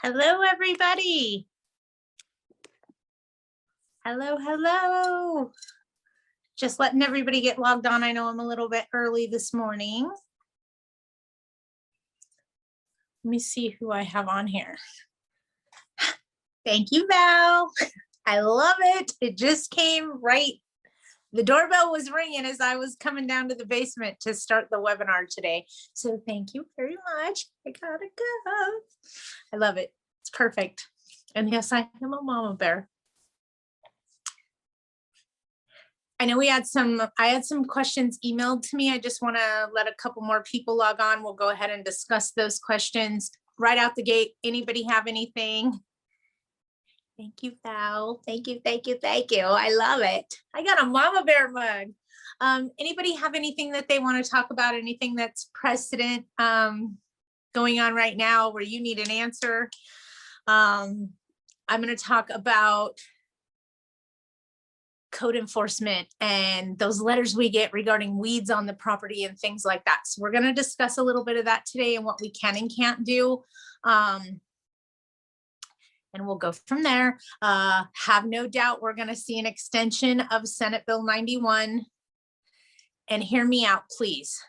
Hello, everybody. Hello, hello. Just letting everybody get logged on. I know I'm a little bit early this morning. Let me see who I have on here. Thank you, Val. I love it. It just came right. The doorbell was ringing as I was coming down to the basement to start the webinar today. So thank you very much. I gotta go. I love it. It's perfect. And yes, I am a mama bear. I know I had some questions emailed to me. I just want to let a couple more people log on. We'll go ahead and discuss those questions right out the gate. Anybody have anything? Thank you, Val. Thank you, thank you, thank you. I love it. I got a mama bear mug. Anybody have anything that they want to talk about? Anything that's precedent going on right now where you need an answer? I'm going to talk about code enforcement and those letters we get regarding weeds on the property and things like that. So we're going to discuss a little bit of that today and what we can and can't do. And we'll go from there. Have no doubt we're going to see an extension of Senate Bill 91. And hear me out, please.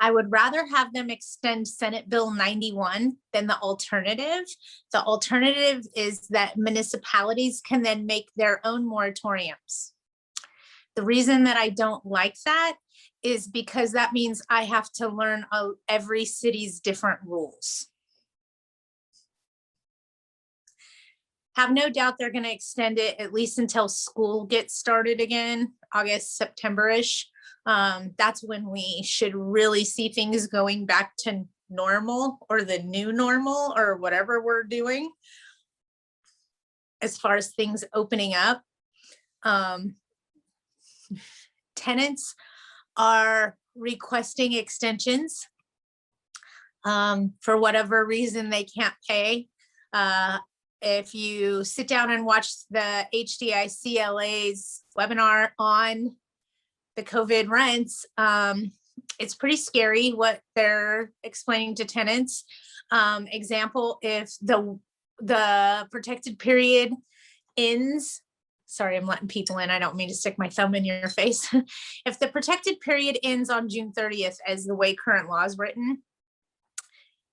I would rather have them extend Senate Bill 91 than the alternative. The alternative is that municipalities can then make their own moratoriums. The reason that I don't like that is because that means I have to learn every city's different rules. Have no doubt they're going to extend it at least until school gets started again, August, September-ish. That's when we should really see things going back to normal or the new normal or whatever we're doing as far as things opening up. Tenants are requesting extensions for whatever reason they can't pay. If you sit down and watch the HDICLA's webinar on the COVID rents, it's pretty scary what they're explaining to tenants. Example, if the protected period ends, sorry, I'm letting people in. I don't mean to stick my thumb in your face. If the protected period ends on June 30th, as the way current law is written,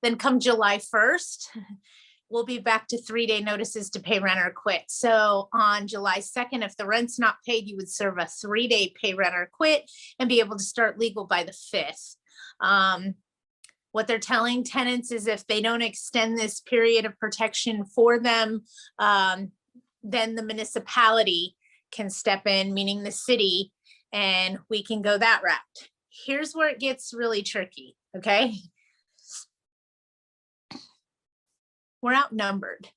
then come July 1st, we'll be back to 3-day notices to pay rent or quit. So on July 2nd, if the rent's not paid, you would serve a 3-day pay rent or quit and be able to start legal by the 5th. What they're telling tenants is if they don't extend this period of protection for them, then the municipality can step in, meaning the city, and we can go that route. Here's where it gets really tricky, okay? We're outnumbered.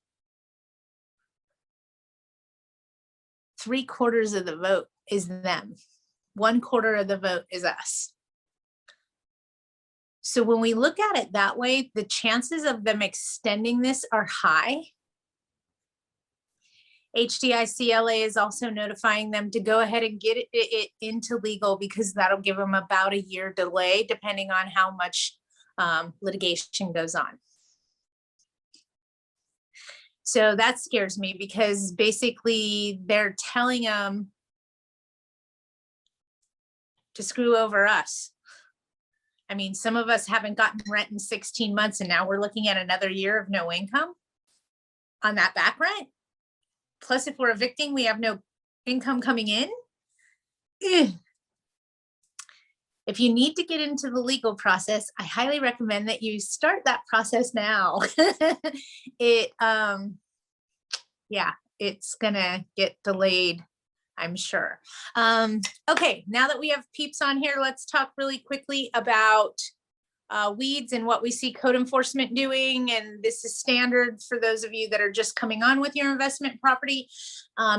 3/4 of the vote is them. 1/4 of the vote is us. So when we look at it that way, the chances of them extending this are high. HDICLA is also notifying them to go ahead and get it into legal because that'll give them about a year delay, depending on how much litigation goes on. So that scares me because basically they're telling them to screw over us. I mean, some of us haven't gotten rent in 16 months and now we're looking at another year of no income on that back rent. Plus, if we're evicting, we have no income coming in. Ugh. If you need to get into the legal process, I highly recommend that you start that process now. Yeah, it's gonna get delayed, I'm sure. Okay, now that we have peeps on here, let's talk really quickly about weeds and what we see code enforcement doing. And this is standard for those of you that are just coming on with your investment property.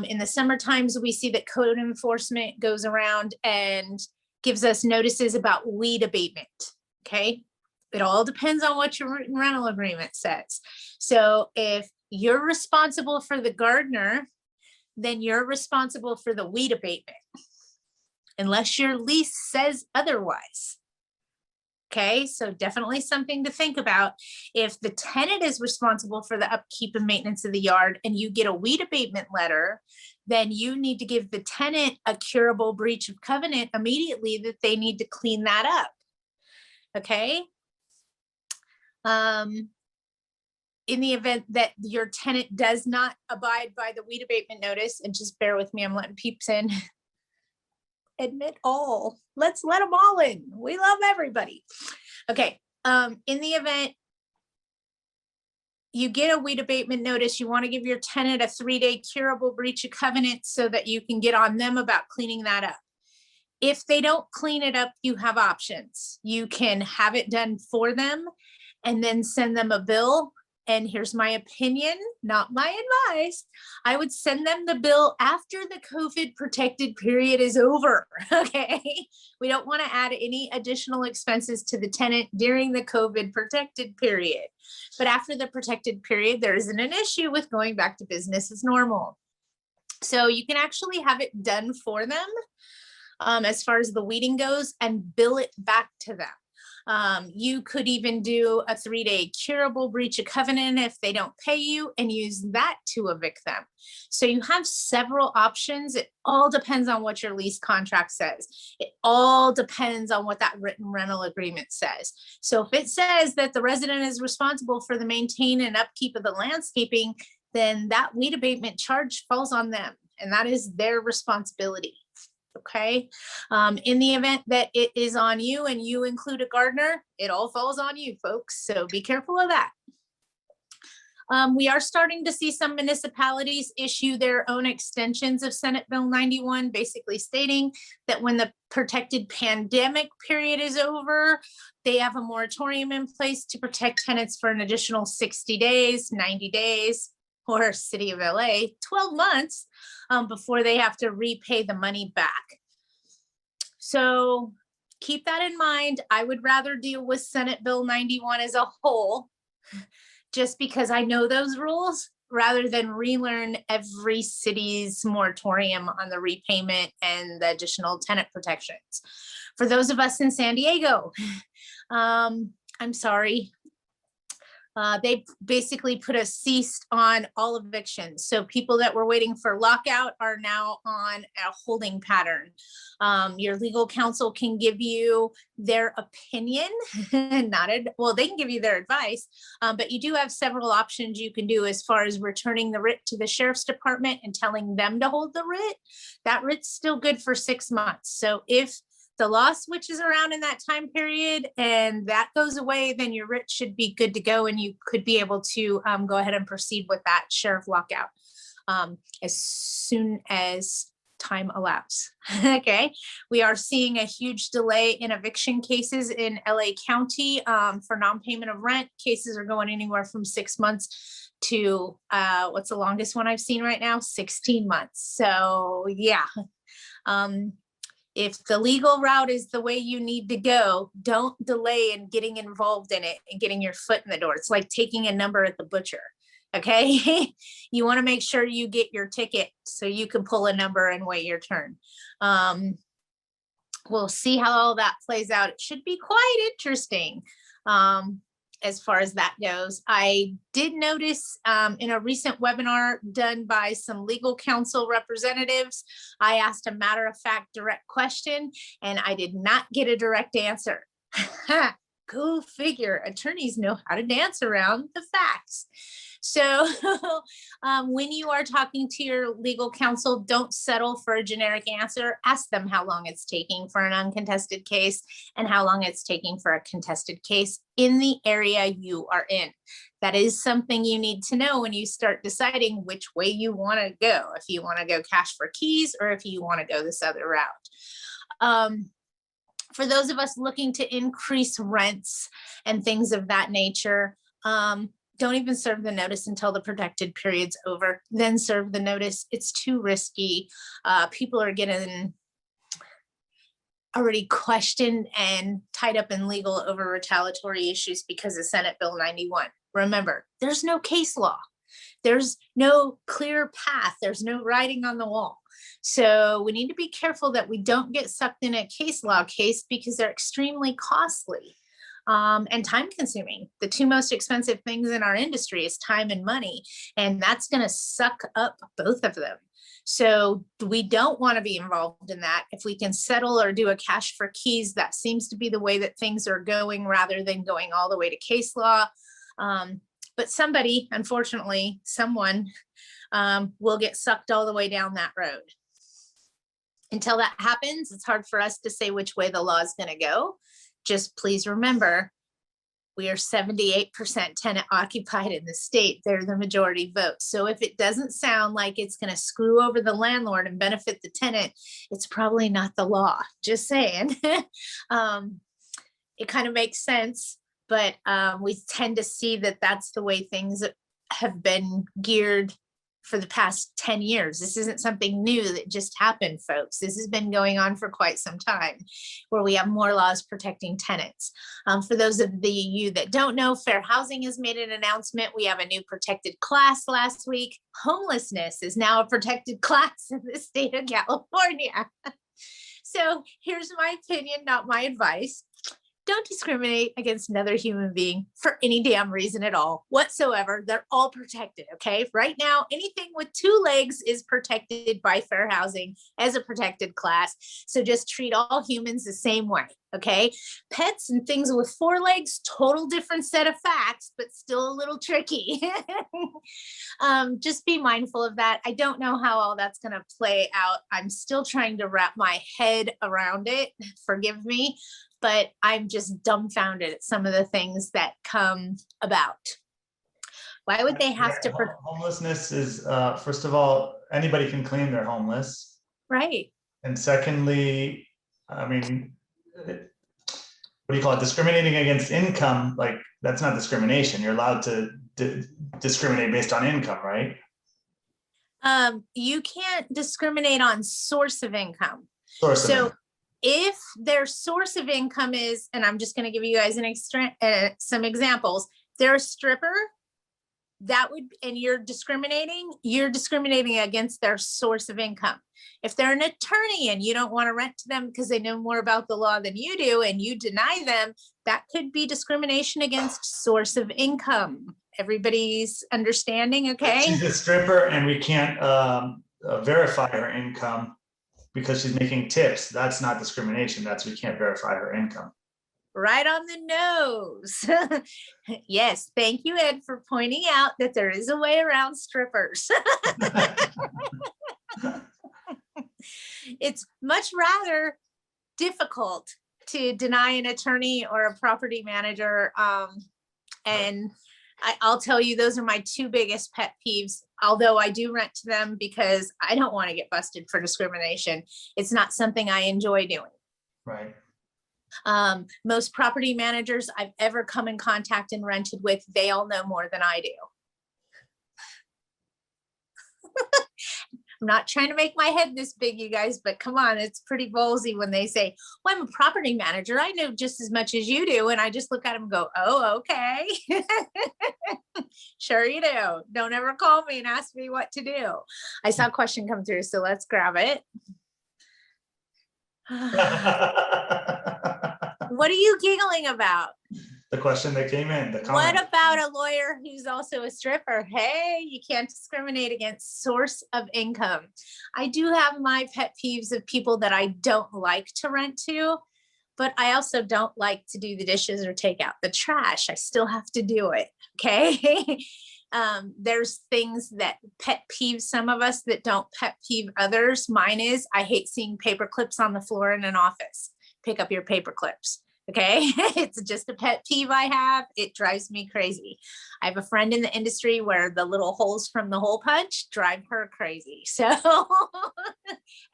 In the summer times, we see that code enforcement goes around and gives us notices about weed abatement, okay? It all depends on what your rental agreement says. So if you're responsible for the gardener, then you're responsible for the weed abatement, unless your lease says otherwise. Okay, so definitely something to think about. If the tenant is responsible for the upkeep and maintenance of the yard and you get a weed abatement letter, then you need to give the tenant a curable breach of covenant immediately that they need to clean that up. Okay. In the event that your tenant does not abide by the weed abatement notice, and just bear with me, I'm letting peeps in. Admit all. Let's let them all in. We love everybody. Okay. In the event you get a weed abatement notice, you want to give your tenant a 3-day curable breach of covenant so that you can get on them about cleaning that up. If they don't clean it up, you have options. You can have it done for them and then send them a bill. And here's my opinion, not my advice. I would send them the bill after the COVID protected period is over. Okay. We don't want to add any additional expenses to the tenant during the COVID protected period. But after the protected period, there isn't an issue with going back to business as normal. So you can actually have it done for them as far as the weeding goes and bill it back to them. You could even do a 3-day curable breach of covenant if they don't pay you and use that to evict them. So you have several options. It all depends on what your lease contract says. It all depends on what that written rental agreement says. So if it says that the resident is responsible for the maintain and upkeep of the landscaping, then that weed abatement charge falls on them, and that is their responsibility. Okay. In the event that it is on you and you include a gardener, it all falls on you, folks. So be careful of that. We are starting to see some municipalities issue their own extensions of Senate Bill 91, basically stating that when the protected pandemic period is over, they have a moratorium in place to protect tenants for an additional 60 days, 90 days, or City of LA, 12 months before they have to repay the money back. So keep that in mind. I would rather deal with Senate Bill 91 as a whole, just because I know those rules, rather than relearn every city's moratorium on the repayment and the additional tenant protections. For those of us in San Diego, I'm sorry. They basically put a cease on all evictions. So people that were waiting for lockout are now on a holding pattern. Your legal counsel can give you their opinion, well, they can give you their advice, but you do have several options you can do as far as returning the writ to the sheriff's department and telling them to hold the writ. That writ's still good for 6 months. So if the law switches around in that time period and that goes away, then your writ should be good to go and you could be able to go ahead and proceed with that sheriff lockout as soon as time allows. Okay. We are seeing a huge delay in eviction cases in LA County for non-payment of rent. Cases are going anywhere from 6 months to what's the longest one I've seen right now? 16 months. So yeah. If the legal route is the way you need to go, don't delay in getting involved in it and getting your foot in the door. It's like taking a number at the butcher. Okay. You want to make sure you get your ticket so you can pull a number and wait your turn. We'll see how all that plays out. It should be quite interesting. As far as that goes, I did notice in a recent webinar done by some legal counsel representatives, I asked a matter-of-fact direct question and I did not get a direct answer. Go figure, attorneys know how to dance around the facts. So when you are talking to your legal counsel, don't settle for a generic answer. Ask them how long it's taking for an uncontested case and how long it's taking for a contested case in the area you are in. That is something you need to know when you start deciding which way you want to go, if you want to go cash for keys or if you want to go this other route. For those of us looking to increase rents and things of that nature, don't even serve the notice until the protected period's over, then serve the notice. It's too risky. People are getting already questioned and tied up in legal over retaliatory issues because of Senate Bill 91. Remember, there's no case law. There's no clear path. There's no writing on the wall. So we need to be careful that we don't get sucked in a case law case because they're extremely costly. and time consuming. The two most expensive things in our industry is time and money, and that's going to suck up both of them. So we don't want to be involved in that. If we can settle or do a cash for keys, that seems to be the way that things are going rather than going all the way to case law. But somebody, unfortunately, someone will get sucked all the way down that road. Until that happens, it's hard for us to say which way the law is going to go. Just please remember, we are 78% tenant occupied in the state. They're the majority vote. So if it doesn't sound like it's going to screw over the landlord and benefit the tenant, it's probably not the law. Just saying. It kind of makes sense, but we tend to see that that's the way things have been geared for the past 10 years. This isn't something new that just happened, folks. This has been going on for quite some time, where we have more laws protecting tenants. For those of you that don't know, Fair Housing has made an announcement. We have a new protected class last week. Homelessness is now a protected class in the state of California. So here's my opinion, not my advice. Don't discriminate against another human being for any damn reason at all whatsoever. They're all protected, okay? Right now, anything with two legs is protected by Fair Housing as a protected class. So just treat all humans the same way, okay? Pets and things with four legs, total different set of facts, but still a little tricky. Just be mindful of that. I don't know how all that's gonna play out. I'm still trying to wrap my head around it, forgive me. But I'm just dumbfounded at some of the things that come about. Why would they have to? Homelessness is, first of all, anybody can claim they're homeless. Right. And secondly, I mean, what do you call it? Discriminating against income, like that's not discrimination. You're allowed to discriminate based on income, right? You can't discriminate on source of income. Source of income. If their source of income is, and I'm just going to give you guys some examples, they're a stripper, that would, and you're discriminating against their source of income. If they're an attorney and you don't want to rent to them because they know more about the law than you do and you deny them, that could be discrimination against source of income. Everybody's understanding, okay? She's a stripper and we can't verify her income because she's making tips. That's not discrimination. That's we can't verify her income. Right on the nose. Yes, thank you, Ed, for pointing out that there is a way around strippers. It's much rather difficult to deny an attorney or a property manager. And I'll tell you, those are my two biggest pet peeves, although I do rent to them because I don't want to get busted for discrimination. It's not something I enjoy doing. Right. Most property managers I've ever come in contact and rented with, they all know more than I do. I'm not trying to make my head this big, you guys, but come on, it's pretty ballsy when they say, well, I'm a property manager. I know just as much as you do. And I just look at them and go, oh, okay. Sure you do. Don't ever call me and ask me what to do. I saw a question come through, so let's grab it. What are you giggling about? The question that came in, the comment. What about a lawyer who's also a stripper? Hey, you can't discriminate against source of income. I do have my pet peeves of people that I don't like to rent to, but I also don't like to do the dishes or take out the trash. I still have to do it, okay? There's things that pet peeve some of us that don't pet peeve others. Mine is I hate seeing paper clips on the floor in an office. Pick up your paper clips. Okay, it's just a pet peeve I have. It drives me crazy. I have a friend in the industry where the little holes from the hole punch drive her crazy. So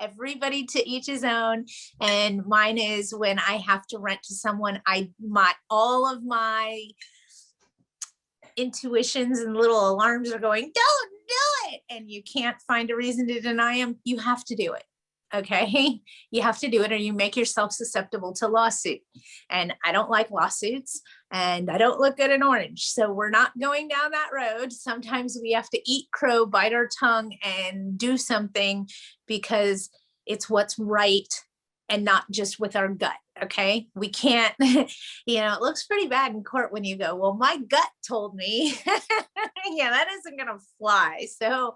everybody to each his own. And mine is when I have to rent to someone, all of my intuitions and little alarms are going, don't do it. And you can't find a reason to deny them. You have to do it. Okay, you have to do it or you make yourself susceptible to lawsuit. And I don't like lawsuits and I don't look good in orange. So we're not going down that road. Sometimes we have to eat crow, bite our tongue and do something because it's what's right and not just with our gut. Okay. We can't, it looks pretty bad in court when you go, well, my gut told me, yeah, that isn't going to fly. So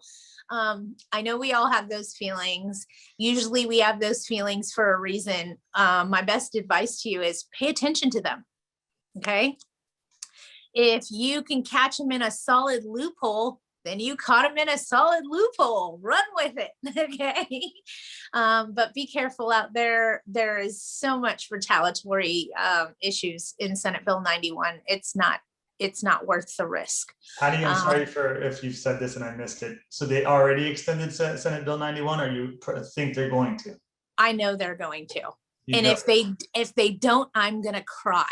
I know we all have those feelings. Usually we have those feelings for a reason. My best advice to you is pay attention to them. Okay. If you can catch them in a solid loophole, then you caught them in a solid loophole, run with it. Okay. But be careful out there. There is so much retaliatory issues in Senate Bill 91. It's not worth the risk. How do you, I'm sorry for if you've said this and I missed it. So they already extended Senate Bill 91, or you think they're going to? I know they're going to. You And know. if they don't, I'm going to cry.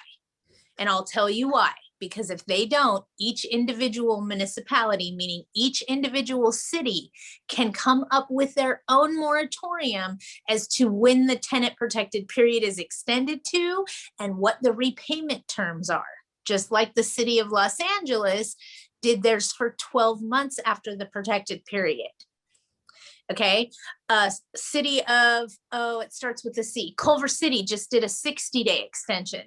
And I'll tell you why. Because if they don't, each individual municipality, meaning each individual city, can come up with their own moratorium as to when the tenant protected period is extended to and what the repayment terms are. Just like the city of Los Angeles did theirs for 12 months after the protected period. Okay. City of, it starts with a C. Culver City just did a 60-day extension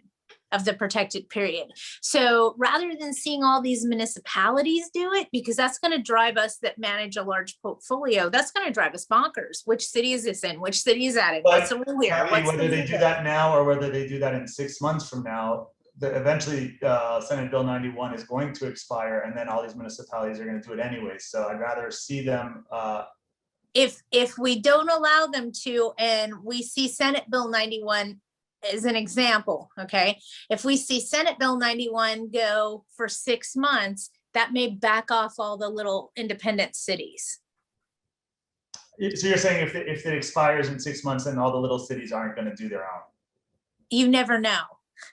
of the protected period. So rather than seeing all these municipalities do it, because that's going to drive us that manage a large portfolio, that's going to drive us bonkers. Which city is this in? Which city is that in? What's the rule here? Whether they do that now or whether they do that in 6 months from now, eventually Senate Bill 91 is going to expire, and then all these municipalities are going to do it anyway. So I'd rather see them. If we don't allow them to, and we see Senate Bill 91 as an example, okay? If we see Senate Bill 91 go for 6 months, that may back off all the little independent cities. So you're saying if it expires in 6 months, then all the little cities aren't going to do their own? You never know.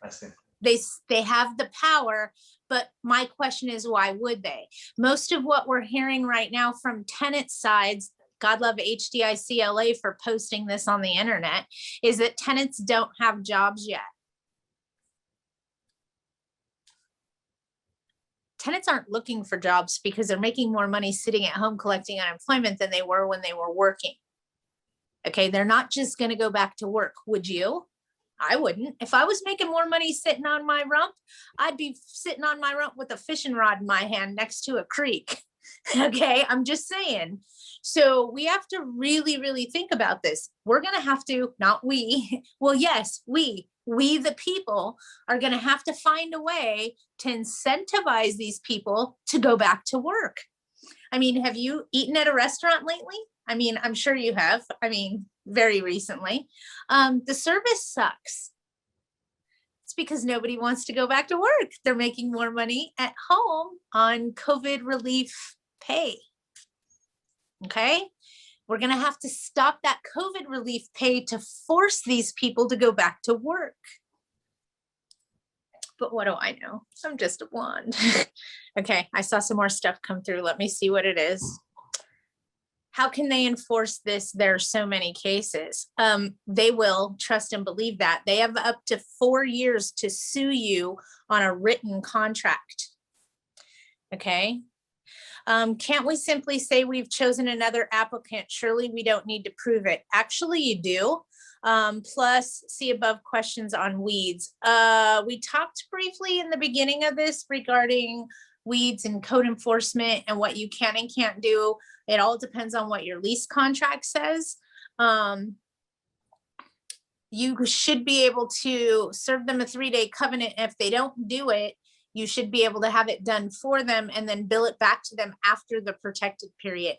I see. They have the power, but my question is, why would they? Most of what we're hearing right now from tenant sides, God love HDICLA for posting this on the internet, is that tenants don't have jobs yet. Tenants aren't looking for jobs because they're making more money sitting at home collecting unemployment than they were when they were working. Okay, they're not just going to go back to work. Would you? I wouldn't. If I was making more money sitting on my rump, I'd be sitting on my rump with a fishing rod in my hand next to a creek. Okay, I'm just saying. So we have to really, really think about this. We're going to have to, not we, well, yes, we the people are going to have to find a way to incentivize these people to go back to work. I mean, have you eaten at a restaurant lately? I mean, I'm sure you have. I mean, very recently. The service sucks. It's because nobody wants to go back to work. They're making more money at home on COVID relief pay. Okay. We're going to have to stop that COVID relief pay to force these people to go back to work. But what do I know? I'm just a blonde. Okay. I saw some more stuff come through. Let me see what it is. How can they enforce this? There are so many cases. They will, trust and believe that. They have up to 4 years to sue you on a written contract. Okay. Can't we simply say we've chosen another applicant? Surely we don't need to prove it. Actually, you do. Plus, see above questions on weeds. We talked briefly in the beginning of this regarding weeds and code enforcement and what you can and can't do. It all depends on what your lease contract says. You should be able to serve them a 3-day covenant. If they don't do it, you should be able to have it done for them and then bill it back to them after the protected period.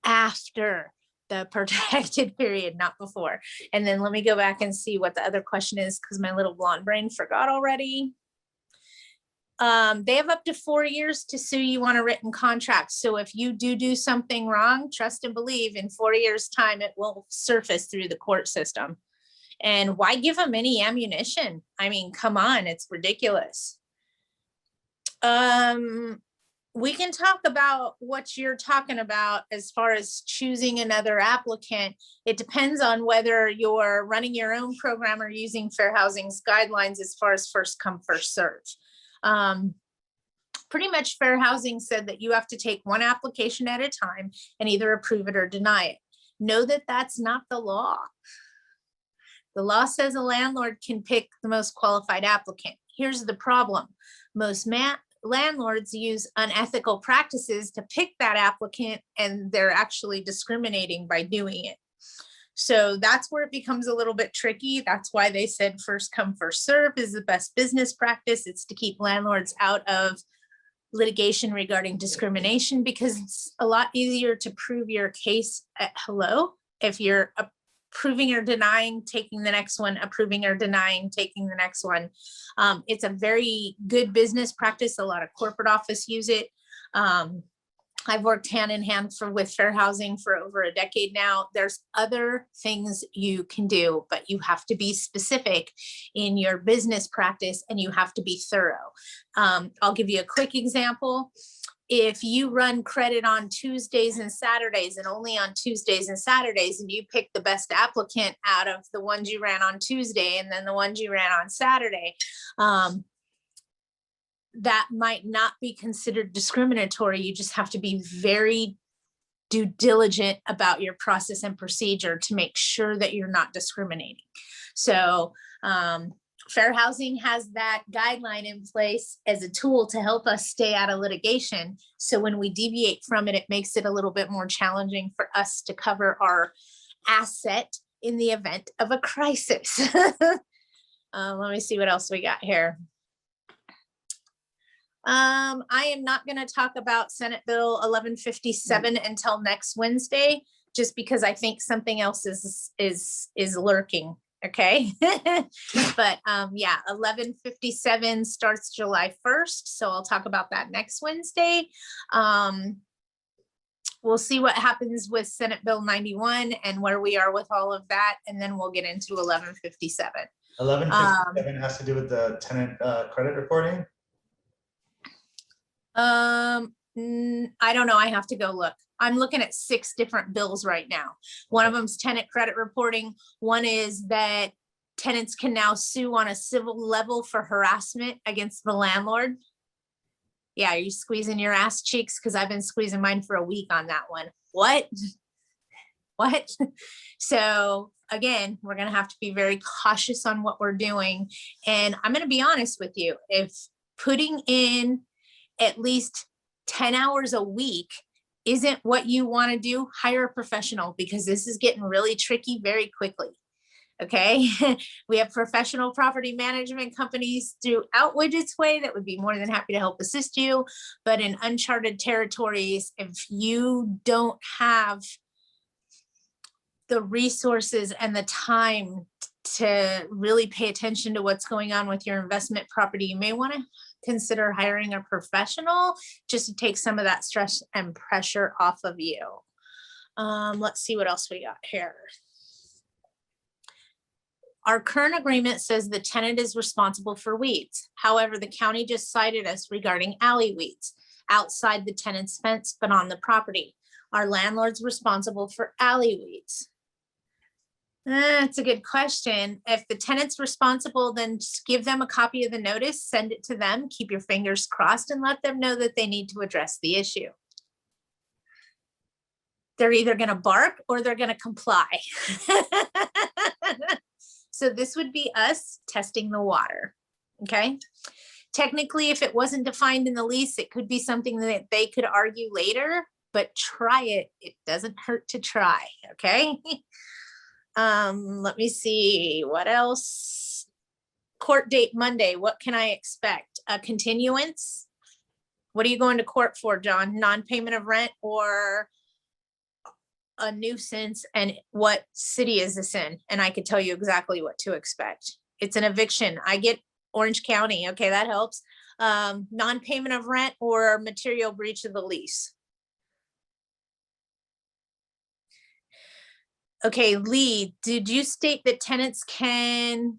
After the protected period, not before. And then let me go back and see what the other question is, because my little blonde brain forgot already. They have up to 4 years to sue you on a written contract. So if you do something wrong, trust and believe in 4 years' time, it will surface through the court system. And why give them any ammunition? I mean, come on, it's ridiculous. We can talk about what you're talking about as far as choosing another applicant. It depends on whether you're running your own program or using Fair Housing's guidelines as far as first come, first serve. Pretty much Fair Housing said that you have to take one application at a time and either approve it or deny it. Know that that's not the law. The law says a landlord can pick the most qualified applicant. Here's the problem. Most landlords use unethical practices to pick that applicant, and they're actually discriminating by doing it. So that's where it becomes a little bit tricky. That's why they said first come, first serve is the best business practice. It's to keep landlords out of litigation regarding discrimination, because it's a lot easier to prove your case at hello if you're approving or denying, taking the next one, approving or denying, taking the next one. It's a very good business practice. A lot of corporate office use it. I've worked hand in hand with fair housing for over a decade now. There's other things you can do, but you have to be specific in your business practice and you have to be thorough. I'll give you a quick example. If you run credit on Tuesdays and Saturdays and only on Tuesdays and Saturdays, and you pick the best applicant out of the ones you ran on Tuesday and then the ones you ran on Saturday, that might not be considered discriminatory. You just have to be very due diligent about your process and procedure to make sure that you're not discriminating. So fair housing has that guideline in place as a tool to help us stay out of litigation. So when we deviate from it, it makes it a little bit more challenging for us to cover our asset in the event of a crisis. Let me see what else we got here. I am not going to talk about Senate Bill 1157 until next Wednesday, just because I think something else is lurking. Okay. But yeah, 1157 starts July 1st. So I'll talk about that next Wednesday. We'll see what happens with Senate Bill 91 and where we are with all of that. And then we'll get into 1157. 1157 has to do with the tenant credit reporting. I don't know. I have to go look. I'm looking at 6 different bills right now. One of them's tenant credit reporting. One is that tenants can now sue on a civil level for harassment against the landlord. Yeah, are you squeezing your ass cheeks? Because I've been squeezing mine for a week on that one. What? What? So again, we're going to have to be very cautious on what we're doing. And I'm going to be honest with you. If putting in at least 10 hours a week isn't what you want to do, hire a professional, because this is getting really tricky very quickly. Okay. We have professional property management companies throughout Widget's way that would be more than happy to help assist you. But in uncharted territories, if you don't have the resources and the time to really pay attention to what's going on with your investment property, you may want to consider hiring a professional just to take some of that stress and pressure off of you. Let's see what else we got here. Our current agreement says the tenant is responsible for weeds. However, the county just cited us regarding alley weeds outside the tenant's fence, but on the property. Our landlord's responsible for alley weeds. That's a good question. If the tenant's responsible, then just give them a copy of the notice, send it to them, keep your fingers crossed, and let them know that they need to address the issue. They're either going to bark or they're going to comply. So this would be us testing the water. Okay. Technically, if it wasn't defined in the lease, it could be something that they could argue later, but try it. It doesn't hurt to try. Okay. Let me see what else. Court date Monday. What can I expect? A continuance? What are you going to court for, John? Non-payment of rent or a nuisance? And what city is this in? And I could tell you exactly what to expect. It's an eviction. I get Orange County. Okay, that helps. Non-payment of rent or material breach of the lease. Okay, Lee, did you state that tenants can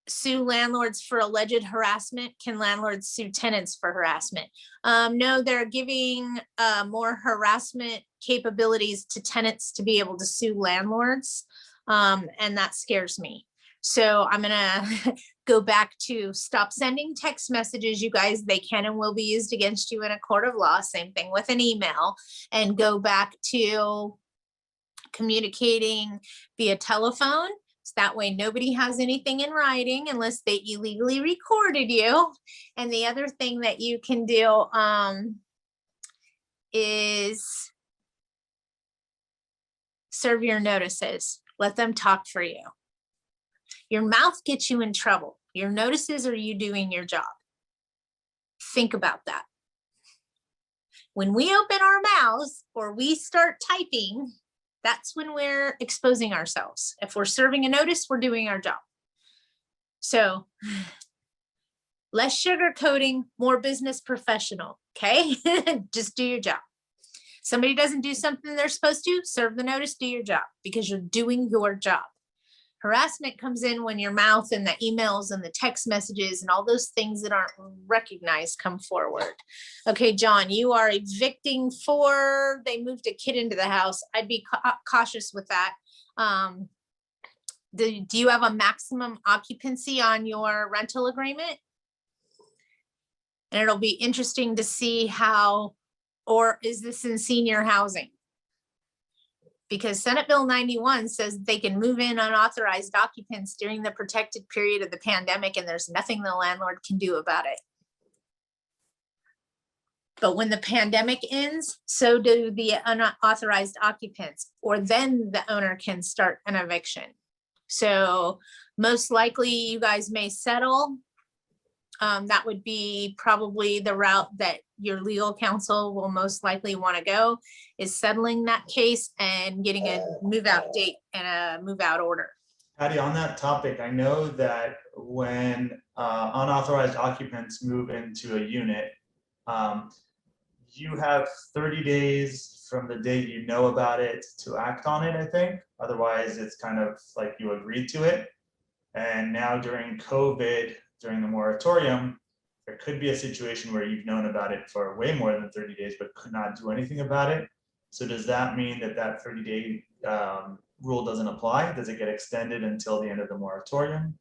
sue landlords for alleged harassment? Can landlords sue tenants for harassment? No, they're giving more harassment capabilities to tenants to be able to sue landlords. And that scares me. So I'm gonna go back to stop sending text messages, you guys. They can and will be used against you in a court of law. Same thing with an email. And go back to communicating via telephone. So that way nobody has anything in writing unless they illegally recorded you. And the other thing that you can do is serve your notices. Let them talk for you. Your mouth gets you in trouble. Your notices are you doing your job. Think about that. When we open our mouths or we start typing, that's when we're exposing ourselves. If we're serving a notice, we're doing our job. So less sugarcoating, more business professional, okay? Just do your job. Somebody doesn't do something they're supposed to, serve the notice, do your job, because you're doing your job. Harassment comes in when your mouth and the emails and the text messages and all those things that aren't recognized come forward. Okay, John, you are evicting for, they moved a kid into the house. I'd be cautious with that. Do you have a maximum occupancy on your rental agreement? And it'll be interesting to see how, or is this in senior housing? Because Senate Bill 91 says they can move in unauthorized occupants during the protected period of the pandemic, and there's nothing the landlord can do about it. But when the pandemic ends, so do the unauthorized occupants, or then the owner can start an eviction. So most likely you guys may settle. That would be probably the route that your legal counsel will most likely want to go, is settling that case and getting a move out date and a move out order. Patty, on that topic, I know that when unauthorized occupants move into a unit, you have 30 days from the date you know about it to act on it, I think. Otherwise, it's kind of like you agreed to it. And now during COVID, during the moratorium, there could be a situation where you've known about it for way more than 30 days, but could not do anything about it. So does that mean that that 30-day rule doesn't apply? Does it get extended until the end of the moratorium?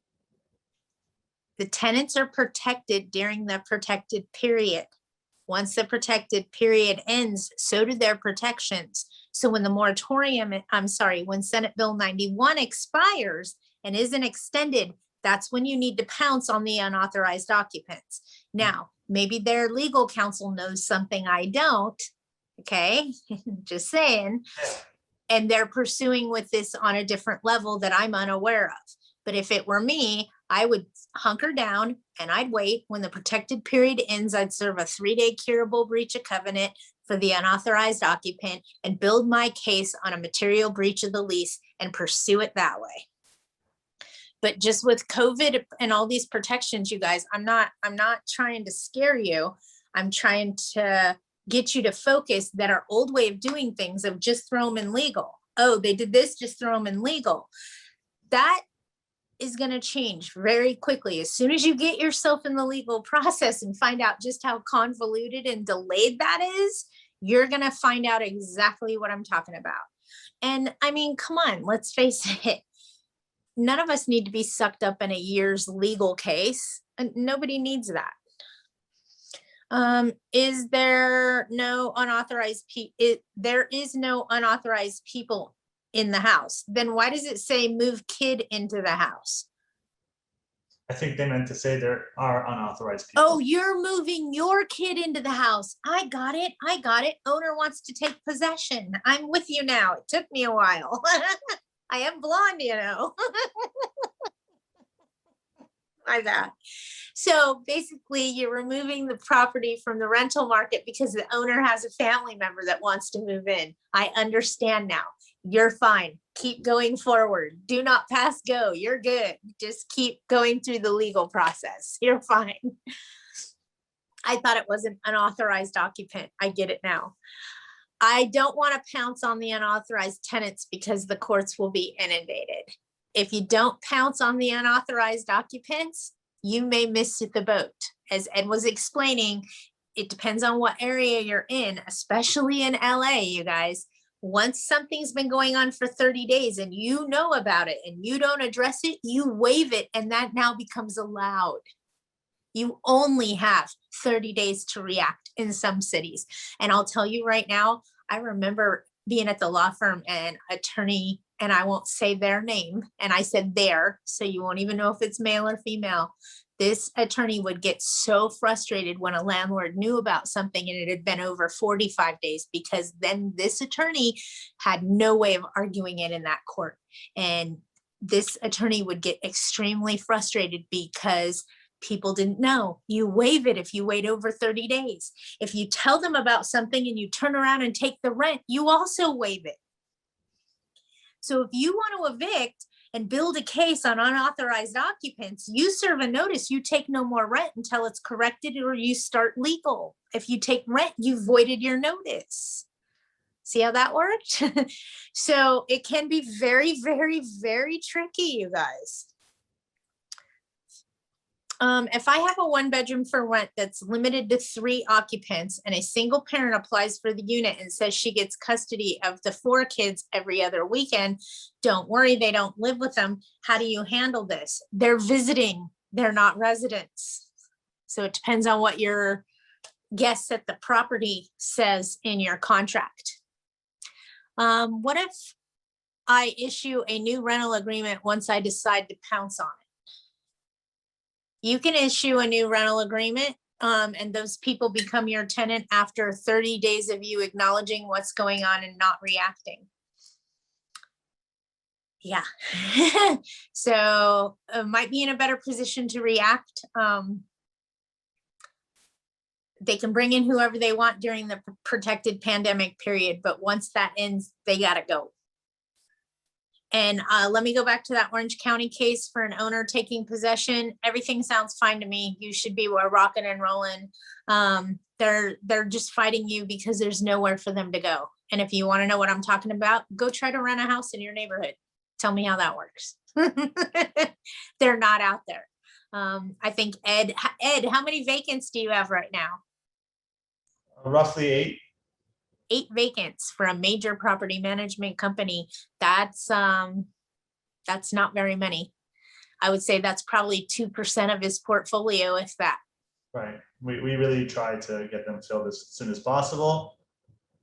The tenants are protected during the protected period. Once the protected period ends, so do their protections. So when the moratorium, when Senate Bill 91 expires and isn't extended, that's when you need to pounce on the unauthorized occupants. Now, maybe their legal counsel knows something I don't, okay? Just saying. And they're pursuing with this on a different level that I'm unaware of. But if it were me, I would hunker down and I'd wait. When the protected period ends, I'd serve a 3-day curable breach of covenant for the unauthorized occupant and build my case on a material breach of the lease and pursue it that way. But just with COVID and all these protections, you guys, I'm not trying to scare you. I'm trying to get you to focus that our old way of doing things of just throw them in legal. Oh, they did this, just throw them in legal. That is going to change very quickly. As soon as you get yourself in the legal process and find out just how convoluted and delayed that is, you're going to find out exactly what I'm talking about. And I mean, come on, let's face it. None of us need to be sucked up in a year's legal case, and nobody needs that. Is there no unauthorized there is no unauthorized people in the house? Then why does it say move kid into the house? I think they meant to say there are unauthorized people. Oh, you're moving your kid into the house. I got it. Owner wants to take possession. I'm with you now. It took me a while. I am blonde, you know. My bad. So basically you're removing the property from the rental market because the owner has a family member that wants to move in. I understand now. You're fine. Keep going forward. Do not pass go. You're good. Just keep going through the legal process. You're fine. I thought it was an unauthorized occupant. I get it now. I don't want to pounce on the unauthorized tenants because the courts will be inundated. If you don't pounce on the unauthorized occupants, you may miss the boat. As Ed was explaining, it depends on what area you're in, especially in LA, you guys. Once something's been going on for 30 days and you know about it and you don't address it, you waive it, and that now becomes allowed. You only have 30 days to react in some cities. And I'll tell you right now, I remember being at the law firm, and attorney, and I won't say their name, and I said their, so you won't even know if it's male or female. This attorney would get so frustrated when a landlord knew about something and it had been over 45 days, because then this attorney had no way of arguing it in that court. And this attorney would get extremely frustrated because people didn't know. You waive it if you wait over 30 days. If you tell them about something and you turn around and take the rent, you also waive it. So if you want to evict and build a case on unauthorized occupants, you serve a notice, you take no more rent until it's corrected or you start legal. If you take rent, you voided your notice. See how that worked? So it can be very, very, very tricky, you guys. If I have a 1-bedroom for rent that's limited to 3 occupants and a single parent applies for the unit and says she gets custody of the 4 kids every other weekend, don't worry, they don't live with them. How do you handle this? They're visiting, they're not residents. So it depends on what your guest at the property says in your contract. What if I issue a new rental agreement once I decide to pounce on it? You can issue a new rental agreement, and those people become your tenant after 30 days of you acknowledging what's going on and not reacting. Yeah. So might be in a better position to react. They can bring in whoever they want during the protected pandemic period, but once that ends, they gotta go. And let me go back to that Orange County case for an owner taking possession. Everything sounds fine to me. You should be rocking and rolling. They're just fighting you because there's nowhere for them to go. And if you want to know what I'm talking about, go try to rent a house in your neighborhood. Tell me how that works. They're not out there. I think Ed, how many vacants do you have right now? Roughly 8. 8 vacants for a major property management company. That's not very many. I would say that's probably 2% of his portfolio, if that. Right. We really try to get them filled as soon as possible,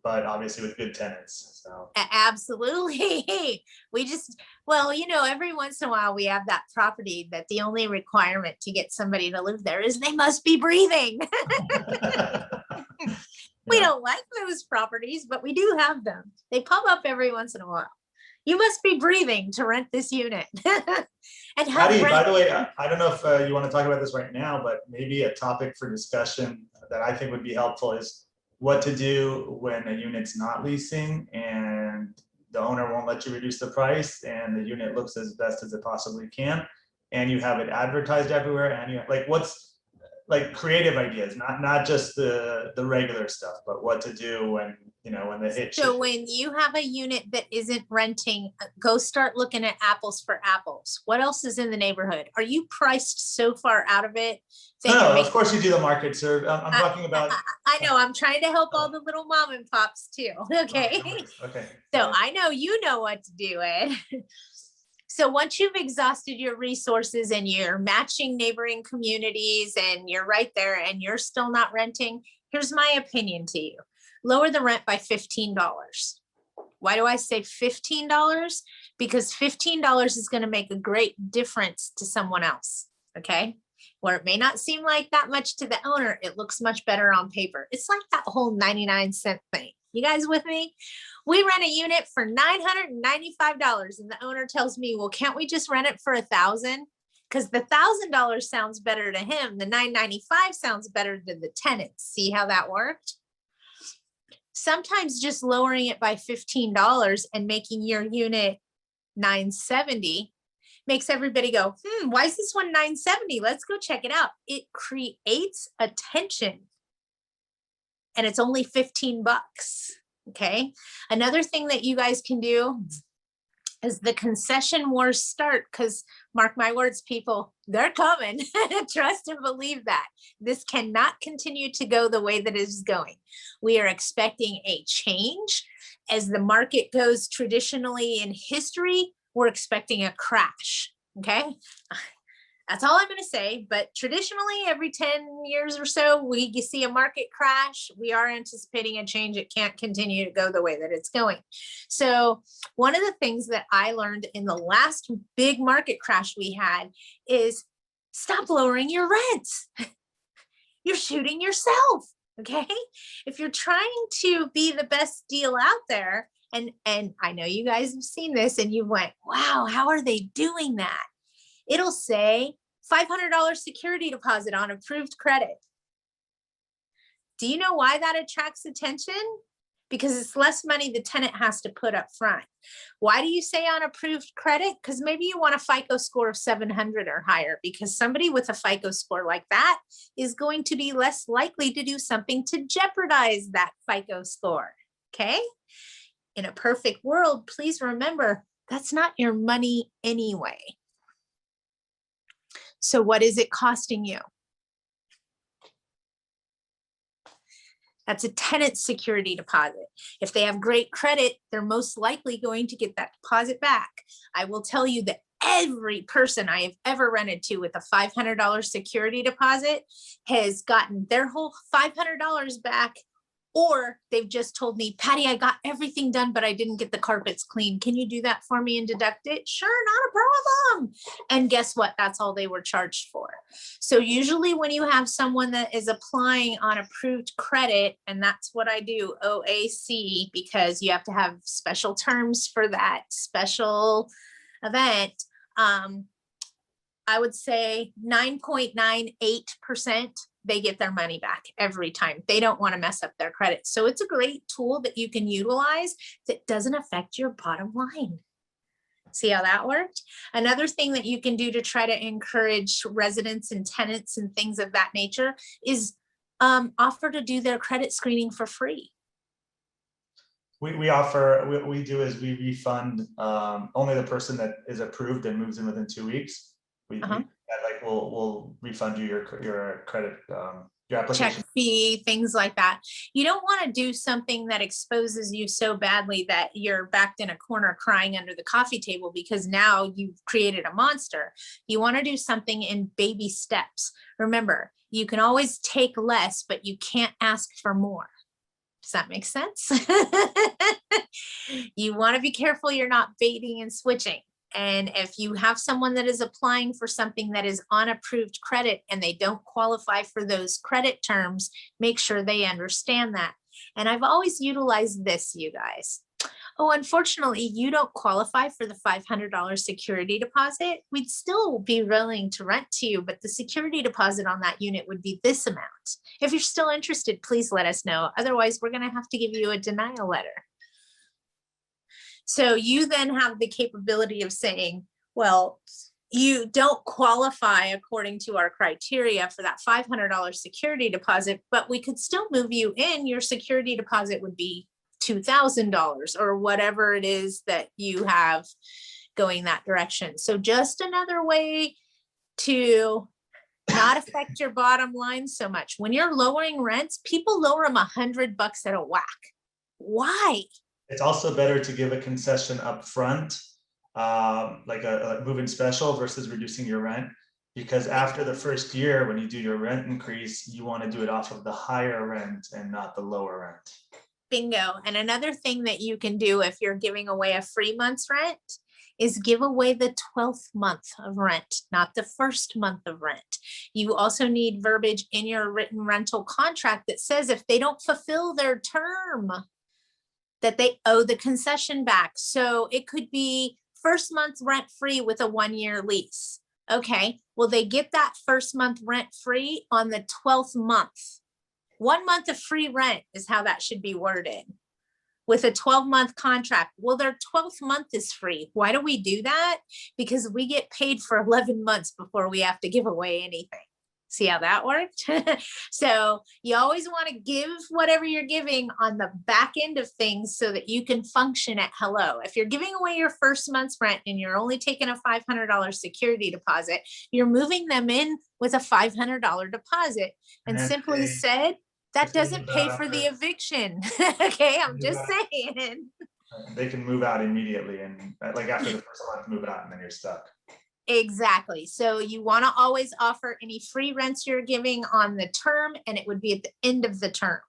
but obviously with good tenants. So Absolutely. Well, every once in a while we have that property that the only requirement to get somebody to live there is they must be breathing. We don't like those properties, but we do have them. They pop up every once in a while. You must be breathing to rent this unit. And Patty, by the way, I don't know if you want to talk about this right now, but maybe a topic for discussion that I think would be helpful is what to do when a unit's not leasing and the owner won't let you reduce the price and the unit looks as best as it possibly can, and you have it advertised everywhere, and you what's creative ideas, not just the regular stuff, but what to do when when the hit. So when you have a unit that isn't renting, go start looking at apples for apples. What else is in the neighborhood? Are you priced so far out of it? No, of course you do the market survey. I'm talking about. I know, I'm trying to help all the little mom and pops too. Okay. Okay. So I know you know what to do, Ed. So once you've exhausted your resources and you're matching neighboring communities and you're right there and you're still not renting, here's my opinion to you. Lower the rent by $15. Why do I say $15? Because $15 is going to make a great difference to someone else. Okay. Where it may not seem like that much to the owner, it looks much better on paper. It's like that whole 99-cent thing. You guys with me? We rent a unit for $995 and the owner tells me, well, can't we just rent it for $1,000? Because the $1,000 sounds better to him. The $995 sounds better to the tenants. See how that worked? Sometimes just lowering it by $15 and making your unit $970 makes everybody go, why is this one $970? Let's go check it out. It creates attention. And it's only 15 bucks. Okay. Another thing that you guys can do is the concession wars start, because mark my words, people, they're coming. Trust and believe that. This cannot continue to go the way that it is going. We are expecting a change. As the market goes traditionally in history, we're expecting a crash. Okay. That's all I'm going to say. But traditionally, every 10 years or so, we see a market crash. We are anticipating a change. It can't continue to go the way that it's going. So one of the things that I learned in the last big market crash we had is stop lowering your rents. You're shooting yourself. Okay. If you're trying to be the best deal out there, and I know you guys have seen this and you went, wow, how are they doing that? It'll say $500 security deposit on approved credit. Do you know why that attracts attention? Because it's less money the tenant has to put up front. Why do you say on approved credit? Because maybe you want a FICO score of 700 or higher, because somebody with a FICO score like that is going to be less likely to do something to jeopardize that FICO score. Okay. In a perfect world, please remember that's not your money anyway. So what is it costing you? That's a tenant security deposit. If they have great credit, they're most likely going to get that deposit back. I will tell you that every person I have ever rented to with a $500 security deposit has gotten their whole $500 back, or they've just told me, Patty, I got everything done, but I didn't get the carpets clean. Can you do that for me and deduct it? Sure, not a problem. And guess what? That's all they were charged for. So usually when you have someone that is applying on approved credit, and that's what I do, OAC, because you have to have special terms for that special event, I would say 9.98%, they get their money back every time. They don't want to mess up their credit. So it's a great tool that you can utilize that doesn't affect your bottom line. See how that worked? Another thing that you can do to try to encourage residents and tenants and things of that nature is offer to do their credit screening for free. We offer, what we do is we refund only the person that is approved and moves in within 2 weeks. We'll refund you your credit, your application. Check fee, things like that. You don't want to do something that exposes you so badly that you're backed in a corner crying under the coffee table because now you've created a monster. You want to do something in baby steps. Remember, you can always take less, but you can't ask for more. Does that make sense? You want to be careful you're not baiting and switching. And if you have someone that is applying for something that is on approved credit and they don't qualify for those credit terms, make sure they understand that. And I've always utilized this, you guys. Oh, unfortunately, you don't qualify for the $500 security deposit. We'd still be willing to rent to you, but the security deposit on that unit would be this amount. If you're still interested, please let us know. Otherwise, we're going to have to give you a denial letter. So you then have the capability of saying, well, you don't qualify according to our criteria for that $500 security deposit, but we could still move you in. Your security deposit would be $2,000 or whatever it is that you have going that direction. So just another way to not affect your bottom line so much. When you're lowering rents, people lower them $100 at a whack. Why? It's also better to give a concession up front, like a move-in special versus reducing your rent, because after the first year, when you do your rent increase, you want to do it off of the higher rent and not the lower rent. Bingo. And another thing that you can do if you're giving away a free month's rent is give away the 12th month of rent, not the first month of rent. You also need verbiage in your written rental contract that says if they don't fulfill their term, that they owe the concession back. So it could be first month rent free with a 1-year lease. Okay, well, they get that first month rent free on the 12th month. 1 month of free rent is how that should be worded with a 12-month contract. Well, their 12th month is free. Why do we do that? Because we get paid for 11 months before we have to give away anything. See how that worked? So you always want to give whatever you're giving on the back end of things so that you can function at hello. If you're giving away your first month's rent and you're only taking a $500 security deposit, you're moving them in with a $500 deposit. And simply said, that doesn't pay for the eviction. Okay, I'm just saying. They can move out immediately and like after the first month, move out and then you're stuck. Exactly. So you want to always offer any free rents you're giving on the term, and it would be at the end of the term.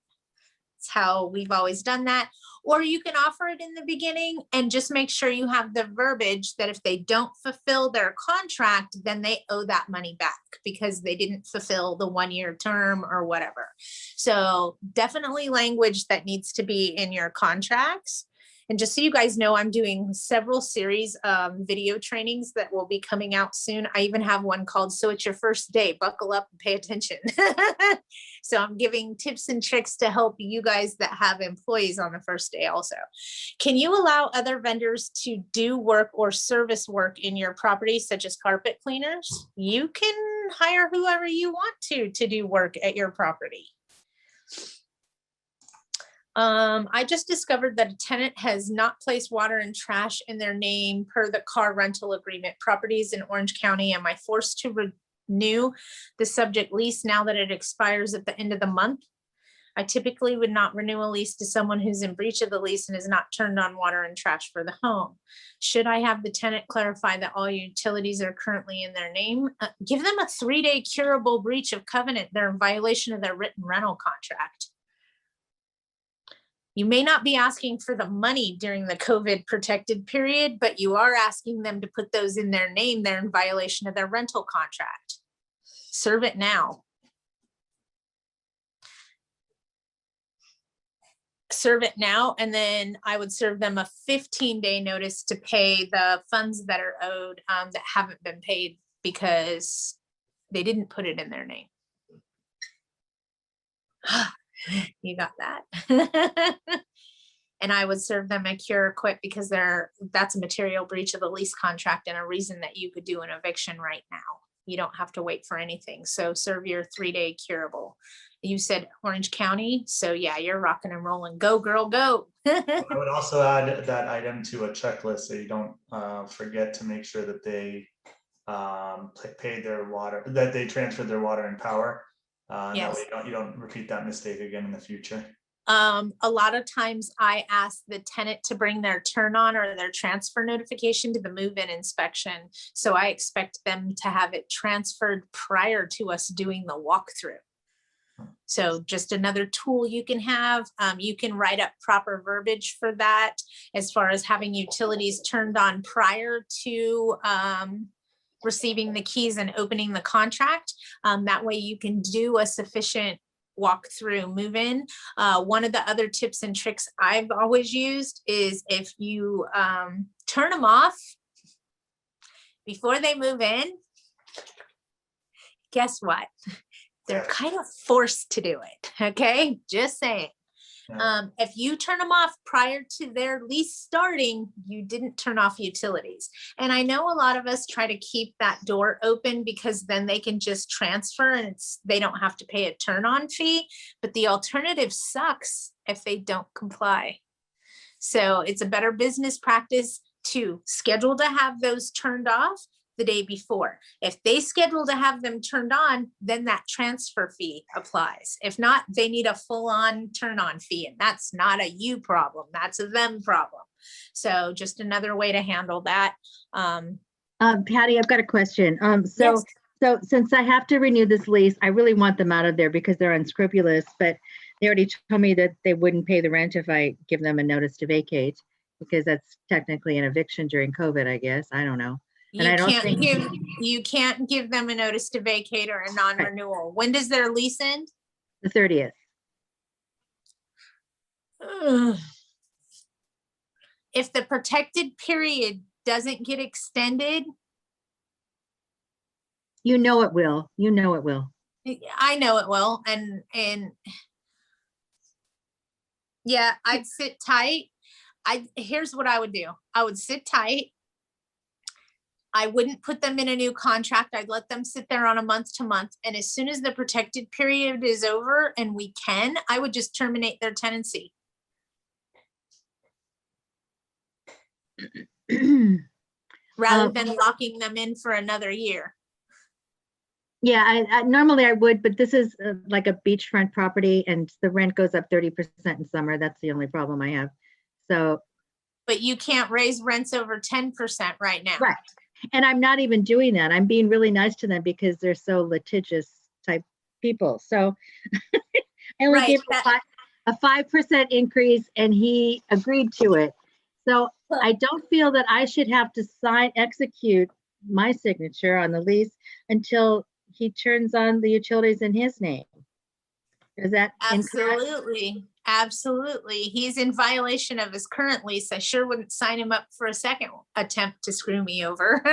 It's how we've always done that. Or you can offer it in the beginning and just make sure you have the verbiage that if they don't fulfill their contract, then they owe that money back because they didn't fulfill the 1-year term or whatever. So definitely language that needs to be in your contracts. And just so you guys know, I'm doing several series of video trainings that will be coming out soon. I even have one called So It's Your First Day, Buckle Up and Pay Attention. So I'm giving tips and tricks to help you guys that have employees on the first day also. Can you allow other vendors to do work or service work in your property, such as carpet cleaners? You can hire whoever you want to do work at your property. I just discovered that a tenant has not placed water and trash in their name per the car rental agreement. Properties in Orange County. Am I forced to renew the subject lease now that it expires at the end of the month? I typically would not renew a lease to someone who's in breach of the lease and has not turned on water and trash for the home. Should I have the tenant clarify that all utilities are currently in their name? Give them a 3-day curable breach of covenant. They're in violation of their written rental contract. You may not be asking for the money during the COVID protected period, but you are asking them to put those in their name. They're in violation of their rental contract. Serve it now. Serve it now, and then I would serve them a 15-day notice to pay the funds that are owed that haven't been paid because they didn't put it in their name. You got that. And I would serve them a cure or quit because that's a material breach of the lease contract and a reason that you could do an eviction right now. You don't have to wait for anything. So serve your 3-day curable. You said Orange County. So yeah, you're rocking and rolling. Go girl, go. I would also add that item to a checklist so you don't forget to make sure that they paid their water, that they transferred their water and power. Yes. That way you don't repeat that mistake again in the future. A lot of times I ask the tenant to bring their turn on or their transfer notification to the move-in inspection. So I expect them to have it transferred prior to us doing the walkthrough. So just another tool you can have. You can write up proper verbiage for that as far as having utilities turned on prior to receiving the keys and opening the contract. That way you can do a sufficient walkthrough move-in. One of the other tips and tricks I've always used is if you turn them off before they move in, guess what? They're kind of forced to do it. Okay, just saying. If you turn them off prior to their lease starting, you didn't turn off utilities. And I know a lot of us try to keep that door open because then they can just transfer and they don't have to pay a turn on fee, but the alternative sucks if they don't comply. So it's a better business practice to schedule to have those turned off the day before. If they schedule to have them turned on, then that transfer fee applies. If not, they need a full-on turn-on fee, and that's not a you problem, that's a them problem. So just another way to handle that. Patty, I've got a question. Yes. So since I have to renew this lease, I really want them out of there because they're unscrupulous, but they already told me that they wouldn't pay the rent if I give them a notice to vacate, because that's technically an eviction during COVID, I guess. I don't know. And I don't think You can't give them a notice to vacate or a non-renewal. When does their lease end? the 30th. If the protected period doesn't get extended, You know it will. You know it will. I know it will. And yeah, I'd sit tight. Here's what I would do. I would sit tight. I wouldn't put them in a new contract. I'd let them sit there on a month to month. And as soon as the protected period is over and we can, I would just terminate their tenancy. Rather than locking them in for another year. Yeah, I normally I would, but this is like a beachfront property and the rent goes up 30% in summer. That's the only problem I have. So. But you can't raise rents over 10% right now. Right. And I'm not even doing that. I'm being really nice to them because they're so litigious type people. So I only Right, gave him a 5% increase and he agreed to it. So I don't feel that I should have to execute my signature on the lease until he turns on the utilities in his name. Is that incorrect? absolutely, absolutely. He's in violation of his current lease. I sure wouldn't sign him up for a second attempt to screw me over.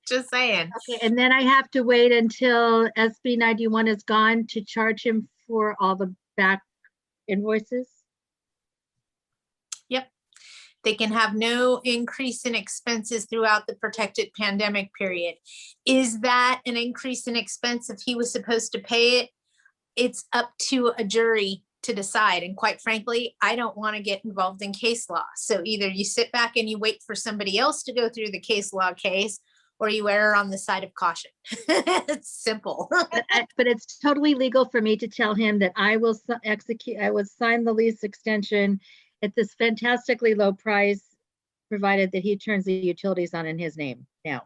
Just saying. Okay, and then I have to wait until SB 91 is gone to charge him for all the back invoices? Yep. They can have no increase in expenses throughout the protected pandemic period. Is that an increase in expense if he was supposed to pay it? It's up to a jury to decide. And quite frankly, I don't want to get involved in case law. So either you sit back and you wait for somebody else to go through the case law case, or you err on the side of caution. It's simple. But it's totally legal for me to tell him that I will sign the lease extension at this fantastically low price, provided that he turns the utilities on in his name now.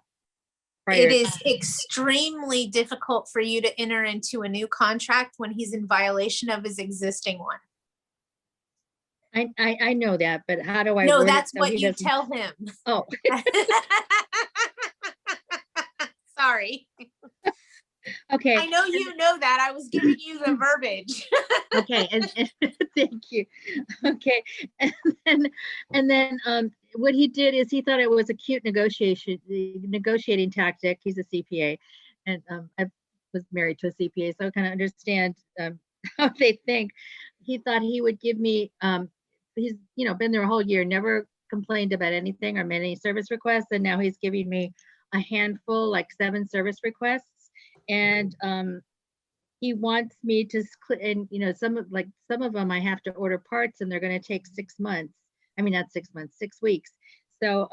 It is extremely difficult for you to enter into a new contract when he's in violation of his existing one. I know that, but how do I? No, word it that's so what he you doesn't- tell him. Oh, Sorry. okay. I know you know that. I was giving you the verbiage. Okay, and thank you. Okay, and then what he did is he thought it was a cute negotiating tactic. He's a CPA, and I was married to a CPA, so I kind of understand how they think. He thought he would give me. He's been there a whole year, never complained about anything or made any service requests, and now he's giving me a handful, like 7 service requests, and he wants me to, and some of them I have to order parts and they're going to take 6 months. I mean, not 6 months, 6 weeks. So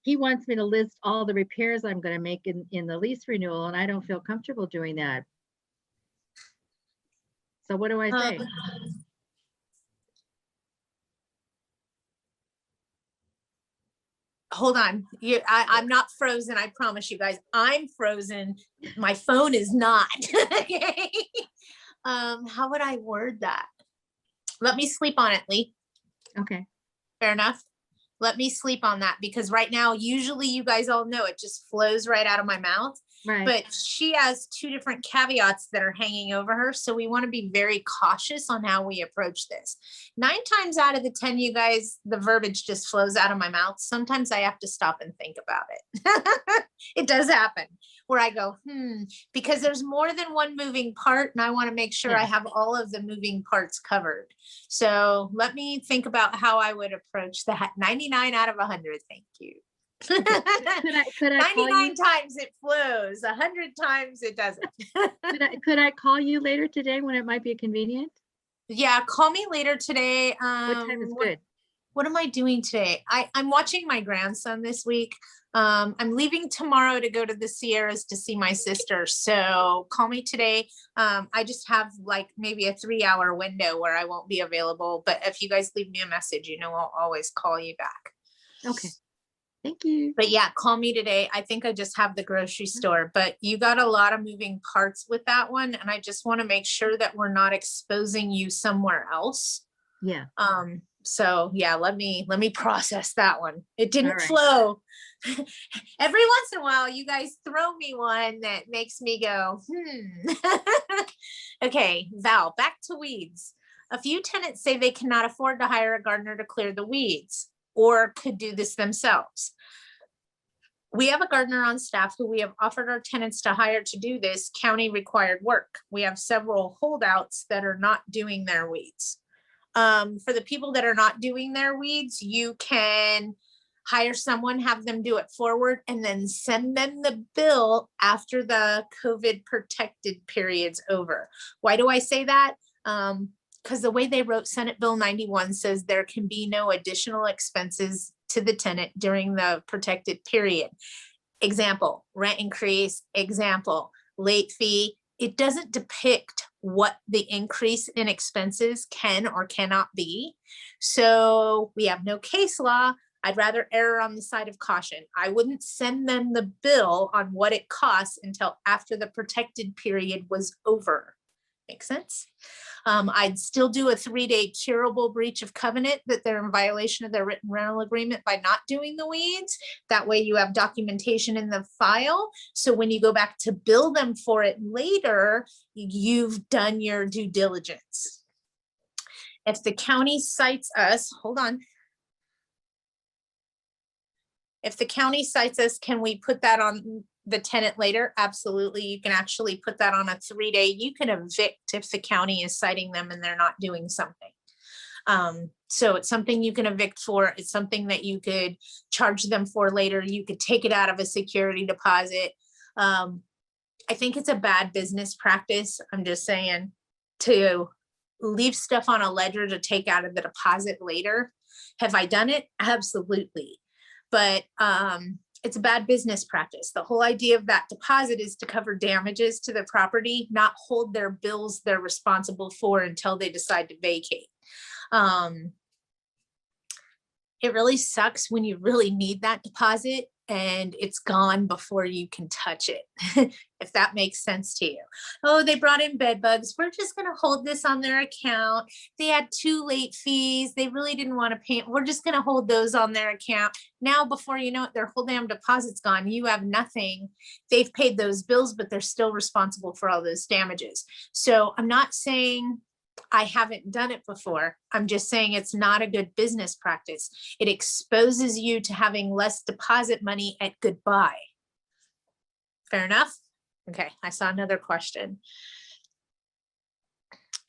he wants me to list all the repairs I'm going to make in the lease renewal, and I don't feel comfortable doing that. So what do I say? Hold on. I'm not frozen. I promise you guys. I'm frozen. My phone is not. Okay. How would I word that? Let me sleep on it, Lee. Okay. Fair enough. Let me sleep on that, because right now, usually you guys all know it just flows right out of my mouth. Right. But she has 2 different caveats that are hanging over her. So we want to be very cautious on how we approach this. 9 times out of the 10, you guys, the verbiage just flows out of my mouth. Sometimes I have to stop and think about it. It does happen where I go, because there's more than one moving part, and I want to make sure I have all of the moving parts covered. So let me think about how I would approach that. 99 out of 100. Thank you. Could I 99 times it flows, 100 times it doesn't. could I call you later today when it might be convenient? Yeah, call me later today. What time is good? What am I doing today? I'm watching my grandson this week. I'm leaving tomorrow to go to the Sierras to see my sister. So call me today. I just have like maybe a 3-hour window where I won't be available. But if you guys leave me a message, I'll always call you back. Okay. Thank you. But yeah, call me today. I think I just have the grocery store, but you got a lot of moving parts with that one. And I just want to make sure that we're not exposing you somewhere else. Yeah. So yeah, let me process that one. It didn't flow. Every once in a while, you guys throw me one that makes me go, Okay, Val, back to weeds. A few tenants say they cannot afford to hire a gardener to clear the weeds, or could do this themselves. We have a gardener on staff who we have offered our tenants to hire to do this county required work. We have several holdouts that are not doing their weeds. For the people that are not doing their weeds, you can hire someone, have them do it forward, and then send them the bill after the COVID protected period's over. Why do I say that? Because the way they wrote Senate Bill 91 says there can be no additional expenses to the tenant during the protected period. Example, rent increase, example, late fee. It doesn't depict what the increase in expenses can or cannot be. So we have no case law. I'd rather err on the side of caution. I wouldn't send them the bill on what it costs until after the protected period was over. Make sense? I'd still do a 3-day curable breach of covenant that they're in violation of their written rental agreement by not doing the weeds. That way you have documentation in the file. So when you go back to bill them for it later, you've done your due diligence. If the county cites us, hold on. If the county cites us, can we put that on the tenant later? Absolutely. You can actually put that on a 3-day. You can evict if the county is citing them and they're not doing something. So it's something you can evict for. It's something that you could charge them for later. You could take it out of a security deposit. I think it's a bad business practice. I'm just saying, to leave stuff on a ledger to take out of the deposit later. Have I done it? Absolutely. But it's a bad business practice. The whole idea of that deposit is to cover damages to the property, not hold their bills they're responsible for until they decide to vacate. It really sucks when you really need that deposit and it's gone before you can touch it, if that makes sense to you. Oh, they brought in bed bugs. We're just going to hold this on their account. They had 2 late fees. They really didn't want to pay. We're just going to hold those on their account. Now, before you know it, their whole damn deposit's gone. You have nothing. They've paid those bills, but they're still responsible for all those damages. So I'm not saying I haven't done it before. I'm just saying it's not a good business practice. It exposes you to having less deposit money at goodbye. Fair enough? Okay, I saw another question.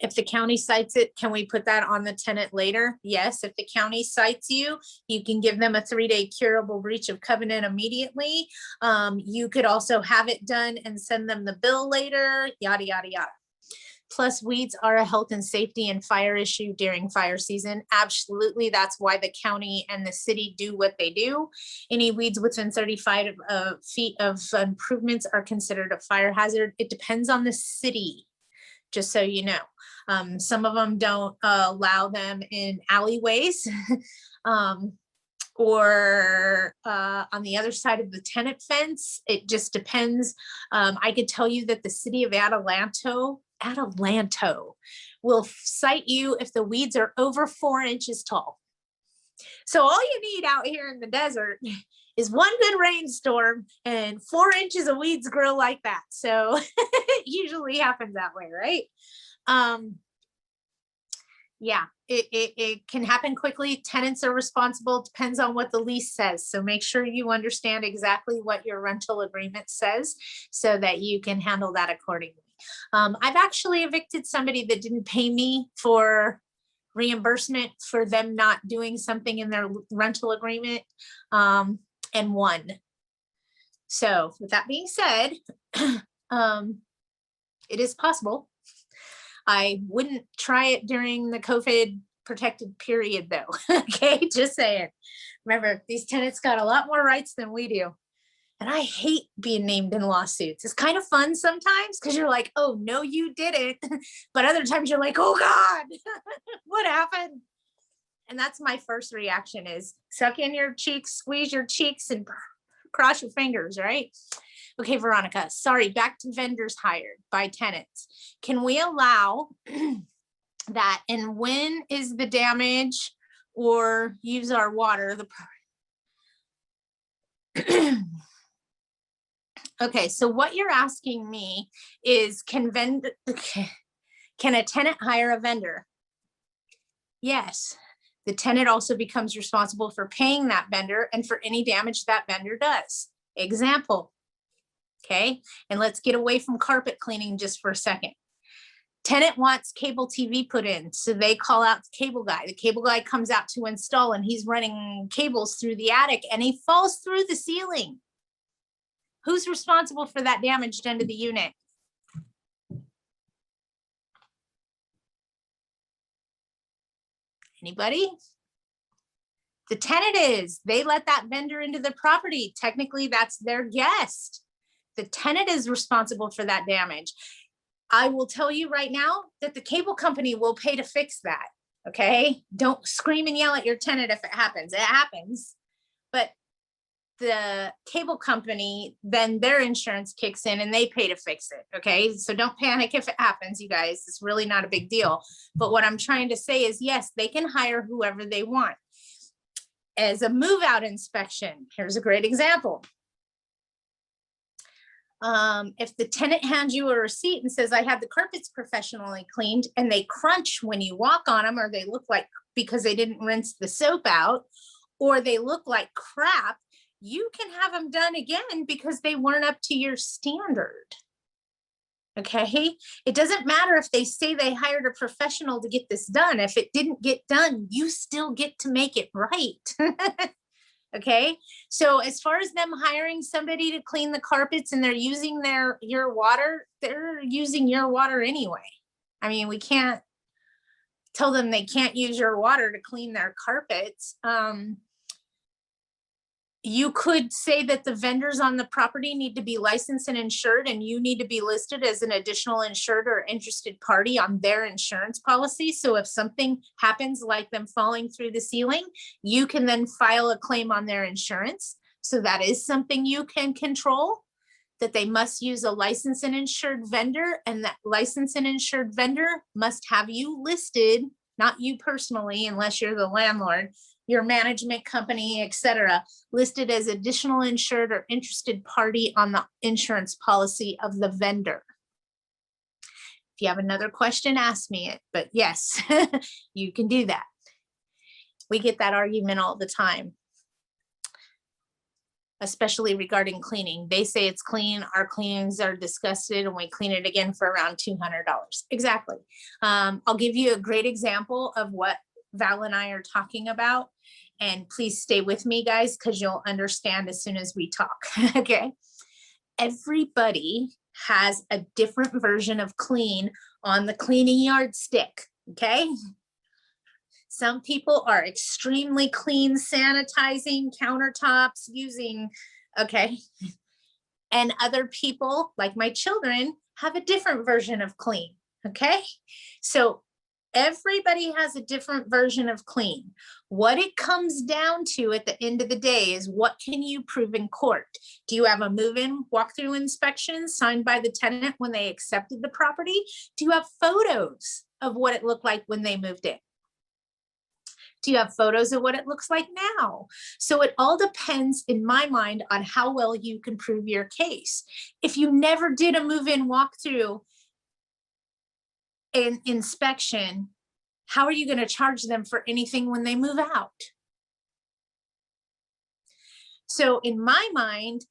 If the county cites it, can we put that on the tenant later? Yes, if the county cites you, you can give them a 3-day curable breach of covenant immediately. You could also have it done and send them the bill later, yada, yada, yada. Plus, weeds are a health and safety and fire issue during fire season. Absolutely, that's why the county and the city do what they do. Any weeds within 35 feet of improvements are considered a fire hazard. It depends on the city, just so you know. Some of them don't allow them in alleyways. Or on the other side of the tenant fence. It just depends. I could tell you that the city of Adelanto will cite you if the weeds are over 4 inches tall. So all you need out here in the desert is one good rainstorm and 4 inches of weeds grow like that. So it usually happens that way, right? Yeah, it can happen quickly. Tenants are responsible, depends on what the lease says. So make sure you understand exactly what your rental agreement says so that you can handle that accordingly. I've actually evicted somebody that didn't pay me for reimbursement for them not doing something in their rental agreement, and won. So with that being said, it is possible. I wouldn't try it during the COVID protected period though. Okay, just saying. Remember, these tenants got a lot more rights than we do. And I hate being named in lawsuits. It's kind of fun sometimes because you're like, oh, no, you didn't. But other times you're like, oh God, what happened? And that's my first reaction is suck in your cheeks, squeeze your cheeks and cross your fingers, right? Okay, Veronica, sorry, back to vendors hired by tenants. Can we allow that? And when is the damage or use our water? Okay, so what you're asking me is can a tenant hire a vendor? Yes. The tenant also becomes responsible for paying that vendor and for any damage that vendor does. Example. Okay, and let's get away from carpet cleaning just for a second. Tenant wants cable TV put in, so they call out the cable guy. The cable guy comes out to install and he's running cables through the attic and he falls through the ceiling. Who's responsible for that damage done to the unit? Anybody? The tenant is. They let that vendor into the property. Technically, that's their guest. The tenant is responsible for that damage. I will tell you right now that the cable company will pay to fix that. Okay? Don't scream and yell at your tenant if it happens. It happens. but the cable company, then their insurance kicks in and they pay to fix it. Okay. So don't panic if it happens, you guys. It's really not a big deal. But what I'm trying to say is, yes, they can hire whoever they want. As a move out inspection, here's a great example. If the tenant hands you a receipt and says, I had the carpets professionally cleaned, and they crunch when you walk on them, or they look like, because they didn't rinse the soap out, or they look like crap, you can have them done again because they weren't up to your standard. Okay. It doesn't matter if they say they hired a professional to get this done. If it didn't get done, you still get to make it right. Okay. So as far as them hiring somebody to clean the carpets and they're using your water, they're using your water anyway. I mean, we can't tell them they can't use your water to clean their carpets. You could say that the vendors on the property need to be licensed and insured, and you need to be listed as an additional insured or interested party on their insurance policy. So if something happens, like them falling through the ceiling, you can then file a claim on their insurance. So that is something you can control, that they must use a licensed and insured vendor, and that licensed and insured vendor must have you listed, not you personally, unless you're the landlord, your management company, etc., listed as additional insured or interested party on the insurance policy of the vendor. If you have another question, ask me it, but yes, you can do that. We get that argument all the time, especially regarding cleaning. They say it's clean, our cleanings are disgusted, and we clean it again for around $200. Exactly. I'll give you a great example of what Val and I are talking about. And please stay with me, guys, because you'll understand as soon as we talk. Okay. Everybody has a different version of clean on the cleaning yardstick. Okay. Some people are extremely clean, sanitizing countertops, using, okay. And other people, like my children, have a different version of clean. Okay. So everybody has a different version of clean. What it comes down to at the end of the day is, what can you prove in court? Do you have a move-in walkthrough inspection signed by the tenant when they accepted the property? Do you have photos of what it looked like when they moved in? Do you have photos of what it looks like now? So it all depends, in my mind, on how well you can prove your case. If you never did a move-in walkthrough an inspection, how are you going to charge them for anything when they move out? So in my mind,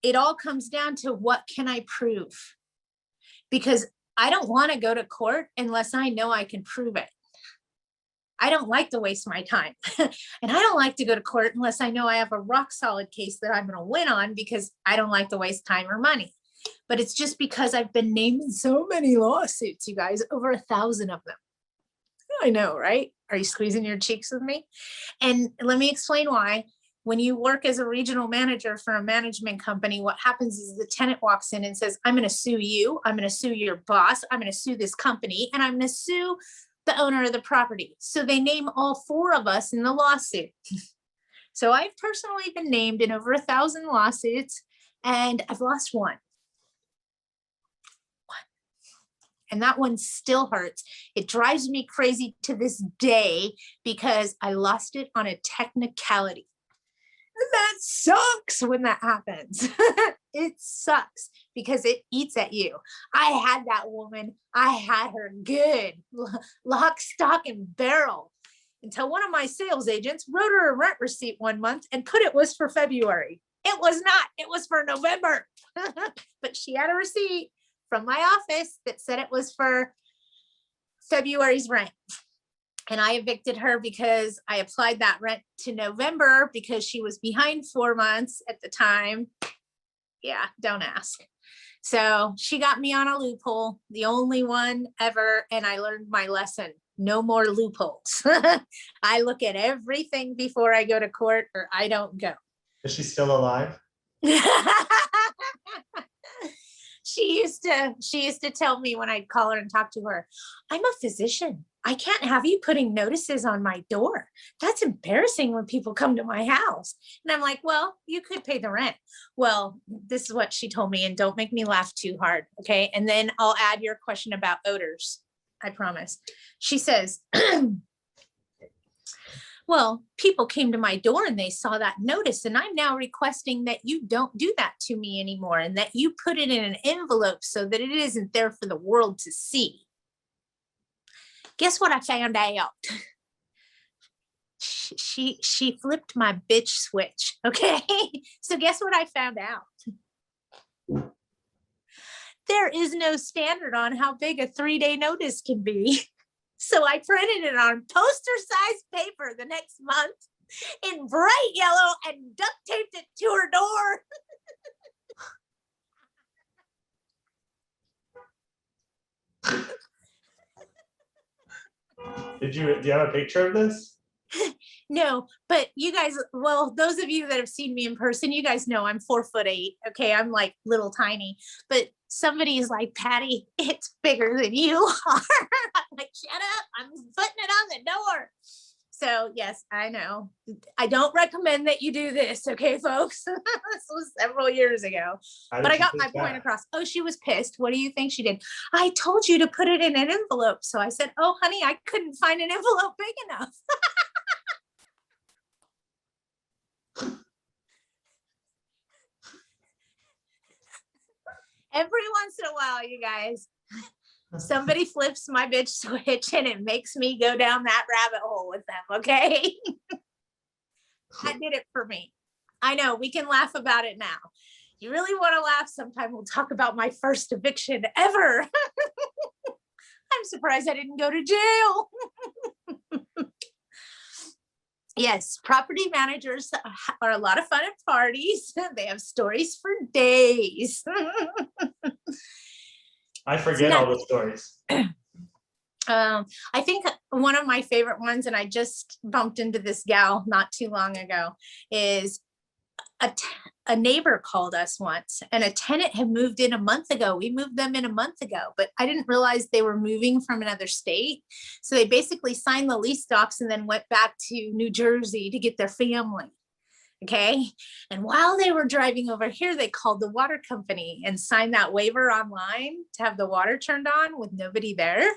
it all comes down to, what can I prove? Because I don't want to go to court unless I know I can prove it. I don't like to waste my time. And I don't like to go to court unless I know I have a rock solid case that I'm going to win on, because I don't like to waste time or money. But it's just because I've been named in so many lawsuits, you guys, over 1,000 of them. I know, right? Are you squeezing your cheeks with me? And let me explain why. When you work as a regional manager for a management company, what happens is the tenant walks in and says, I'm going to sue you. I'm going to sue your boss. I'm going to sue this company, and I'm going to sue the owner of the property. So they name all 4 of us in the lawsuit. So I've personally been named in over 1,000 lawsuits, and I've lost one. And that one still hurts. It drives me crazy to this day because I lost it on a technicality. And that sucks when that happens. It sucks because it eats at you. I had that woman. I had her good, lock, stock, and barrel, until one of my sales agents wrote her a rent receipt one month and put it was for February. It was not. It was for November. But she had a receipt from my office that said it was for February's rent. And I evicted her because I applied that rent to November because she was behind 4 months at the time. Yeah, don't ask. So she got me on a loophole, the only one ever. And I learned my lesson. No more loopholes. I look at everything before I go to court, or I don't go. Is she still alive? She used to tell me when I'd call her and talk to her, I'm a physician. I can't have you putting notices on my door. That's embarrassing when people come to my house. And I'm like, well, you could pay the rent. Well, this is what she told me, and don't make me laugh too hard. Okay. And then I'll add your question about odors. I promise. She says, well, people came to my door and they saw that notice, and I'm now requesting that you don't do that to me anymore, and that you put it in an envelope so that it isn't there for the world to see. Guess what I found out? She flipped my bitch switch. Okay. So guess what I found out? There is no standard on how big a 3-day notice can be. So I printed it on poster-sized paper the next month in bright yellow and duct taped it to her door. Do you have a picture of this? No, but you guys, well, those of you that have seen me in person, you guys know I'm 4'8". Okay, I'm like little tiny, but somebody is like, Patty, it's bigger than you are. I'm like, shut up, I'm putting it on the door. So yes, I know. I don't recommend that you do this, okay, folks? This was several years ago, but I got my point across. Oh, she was pissed. What do you think she did? I told you to put it in an envelope. So I said, oh, honey, I couldn't find an envelope big enough. Every once in a while, you guys, somebody flips my bitch switch and it makes me go down that rabbit hole with them, okay? I did it for me. I know, we can laugh about it now. You really want to laugh? Sometime we'll talk about my first eviction ever. I'm surprised I didn't go to jail. Yes, property managers are a lot of fun at parties. They have stories for days. I forget all the stories. I think one of my favorite ones, and I just bumped into this gal not too long ago, is a neighbor called us once, and a tenant had moved in a month ago. We moved them in a month ago, but I didn't realize they were moving from another state. So they basically signed the lease docs and then went back to New Jersey to get their family. Okay. And while they were driving over here, they called the water company and signed that waiver online to have the water turned on with nobody there.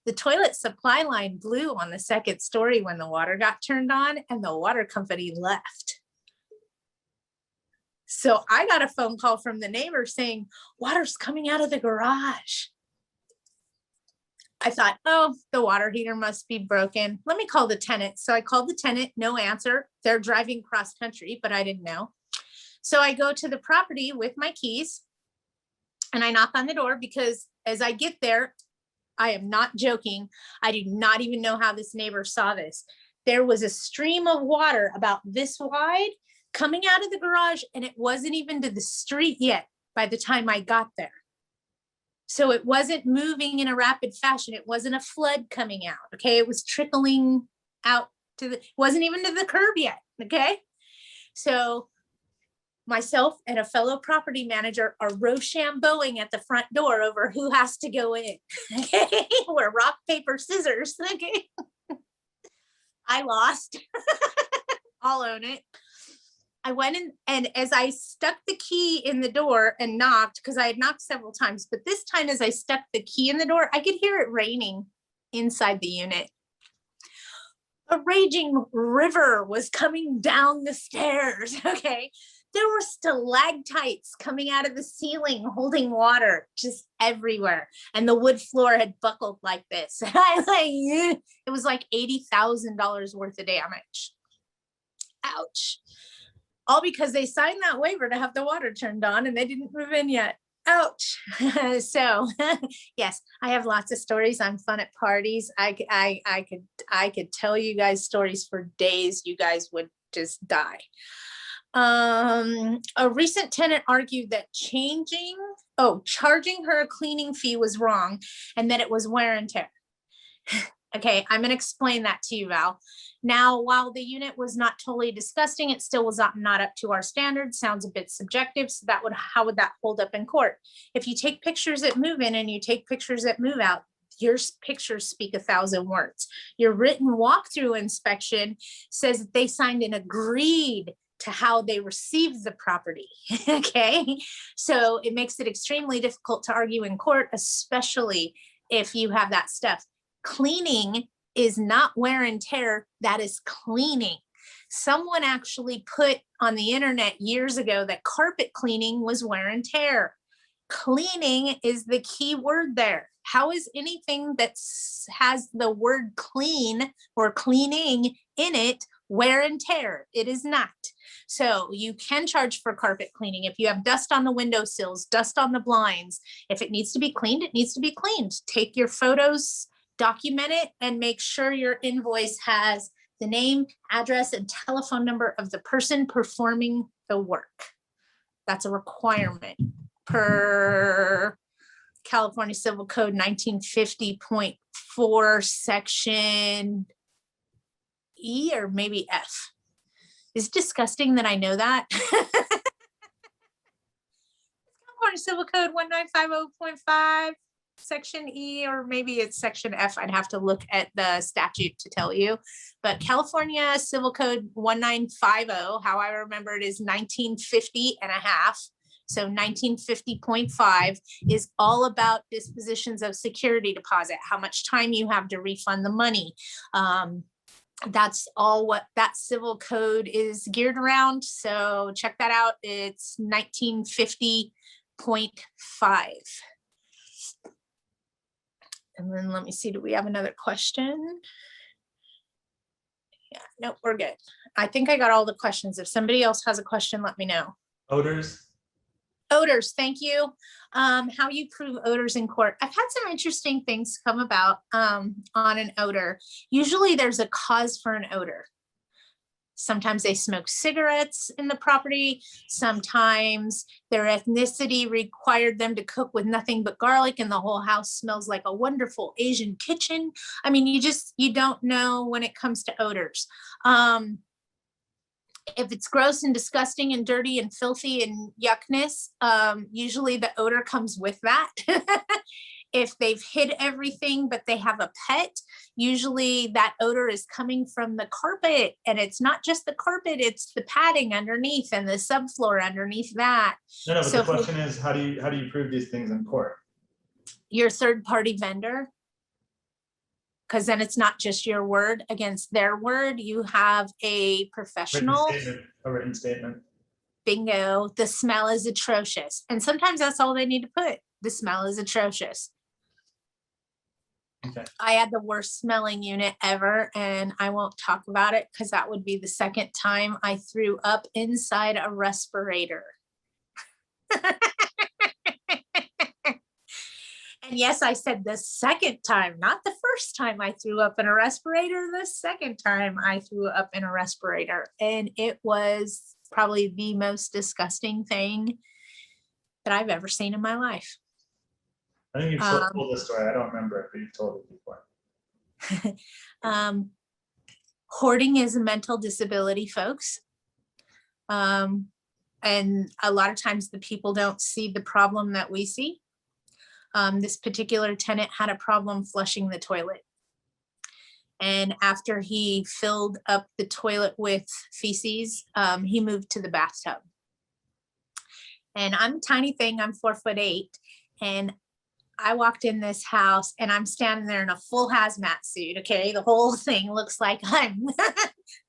The toilet supply line blew on the second story when the water got turned on, and the water company left. So I got a phone call from the neighbor saying, water's coming out of the garage. I thought, oh, the water heater must be broken. Let me call the tenant. So I called the tenant, no answer. They're driving cross country, but I didn't know. So I go to the property with my keys and I knock on the door, because as I get there, I am not joking, I do not even know how this neighbor saw this. There was a stream of water about this wide coming out of the garage, and it wasn't even to the street yet by the time I got there. So it wasn't moving in a rapid fashion. It wasn't a flood coming out. Okay. It was trickling out to it wasn't even to the curb yet. Okay. So myself and a fellow property manager are rochambeauing at the front door over who has to go in. Okay. We're rock, paper, scissors. Okay. I lost. I'll own it. I went in, and as I stuck the key in the door and knocked, because I had knocked several times, but this time as I stuck the key in the door, I could hear it raining inside the unit. A raging river was coming down the stairs. Okay. There were stalactites coming out of the ceiling holding water just everywhere. And the wood floor had buckled like this. It was like $80,000 worth of damage. Ouch. All because they signed that waiver to have the water turned on and they didn't move in yet. Ouch. So yes, I have lots of stories. I'm fun at parties. I could tell you guys stories for days. You guys would just die. A recent tenant argued that charging her a cleaning fee was wrong and that it was wear and tear. Okay, I'm going to explain that to you, Val. Now, while the unit was not totally disgusting, it still was not up to our standards. Sounds a bit subjective. So how would that hold up in court? If you take pictures at move in and you take pictures at move out, Your pictures speak 1,000 words. Your written walkthrough inspection says that they signed and agreed to how they received the property. Okay, so it makes it extremely difficult to argue in court, especially if you have that stuff. Cleaning is not wear and tear, that is cleaning. Someone actually put on the internet years ago that carpet cleaning was wear and tear. Cleaning is the key word there. How is anything that has the word clean or cleaning in it wear and tear? It is not. So you can charge for carpet cleaning. If you have dust on the windowsills, dust on the blinds, if it needs to be cleaned, it needs to be cleaned. Take your photos, document it, and make sure your invoice has the name, address, and telephone number of the person performing the work. That's a requirement per California Civil Code 1950.4 section E or maybe F. It's disgusting that I know that. California Civil Code 1950.5 section E, or maybe it's section F. I'd have to look at the statute to tell you. But California Civil Code 1950, how I remember it, is 1950 and a half. So 1950.5 is all about dispositions of security deposit, how much time you have to refund the money. That's all what that civil code is geared around. So check that out. It's 1950.5. And then let me see, do we have another question? Yeah, nope, we're good. I think I got all the questions. If somebody else has a question, let me know. Odors. Odors, thank you. How you prove odors in court. I've had some interesting things come about on an odor. Usually there's a cause for an odor. Sometimes they smoke cigarettes in the property. Sometimes their ethnicity required them to cook with nothing but garlic and the whole house smells like a wonderful Asian kitchen. I mean, you don't know when it comes to odors. If it's gross and disgusting and dirty and filthy and yuckness, usually the odor comes with that. If they've hid everything, but they have a pet, usually that odor is coming from the carpet, and it's not just the carpet, it's the padding underneath and the subfloor underneath that. No, but So the question is, how do you prove these things in court? Your third-party vendor, because then it's not just your word against their word. You have a professional. A written statement. Bingo. The smell is atrocious. And sometimes that's all they need to put. The smell is atrocious. Okay. I had the worst smelling unit ever, and I won't talk about it because that would be the second time I threw up inside a respirator. And yes, I said the second time, not the first time I threw up in a respirator, the second time I threw up in a respirator. And it was probably the most disgusting thing that I've ever seen in my life. I think you've told this story. I don't remember it, but you've told it before. Hoarding is a mental disability, folks. And a lot of times the people don't see the problem that we see. This particular tenant had a problem flushing the toilet. And after he filled up the toilet with feces, he moved to the bathtub. And I'm a tiny thing, I'm 4'8", and I walked in this house and I'm standing there in a full hazmat suit, okay? The whole thing looks like I'm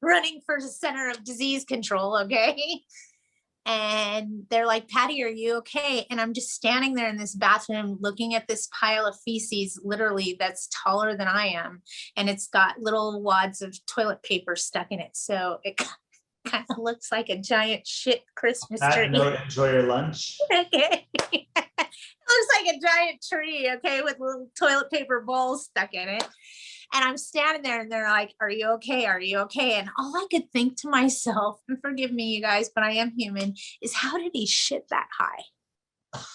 running for the Center of Disease Control, okay? And they're like, Patty, are you okay? And I'm just standing there in this bathroom looking at this pile of feces, literally that's taller than I am. And it's got little wads of toilet paper stuck in it. So it kind of looks like a giant shit Christmas tree. Note, enjoy your lunch. Okay. It looks like a giant tree, okay, with little toilet paper balls stuck in it. And I'm standing there and they're like, are you okay? Are you okay? And all I could think to myself, and forgive me, you guys, but I am human, is how did he shit that high?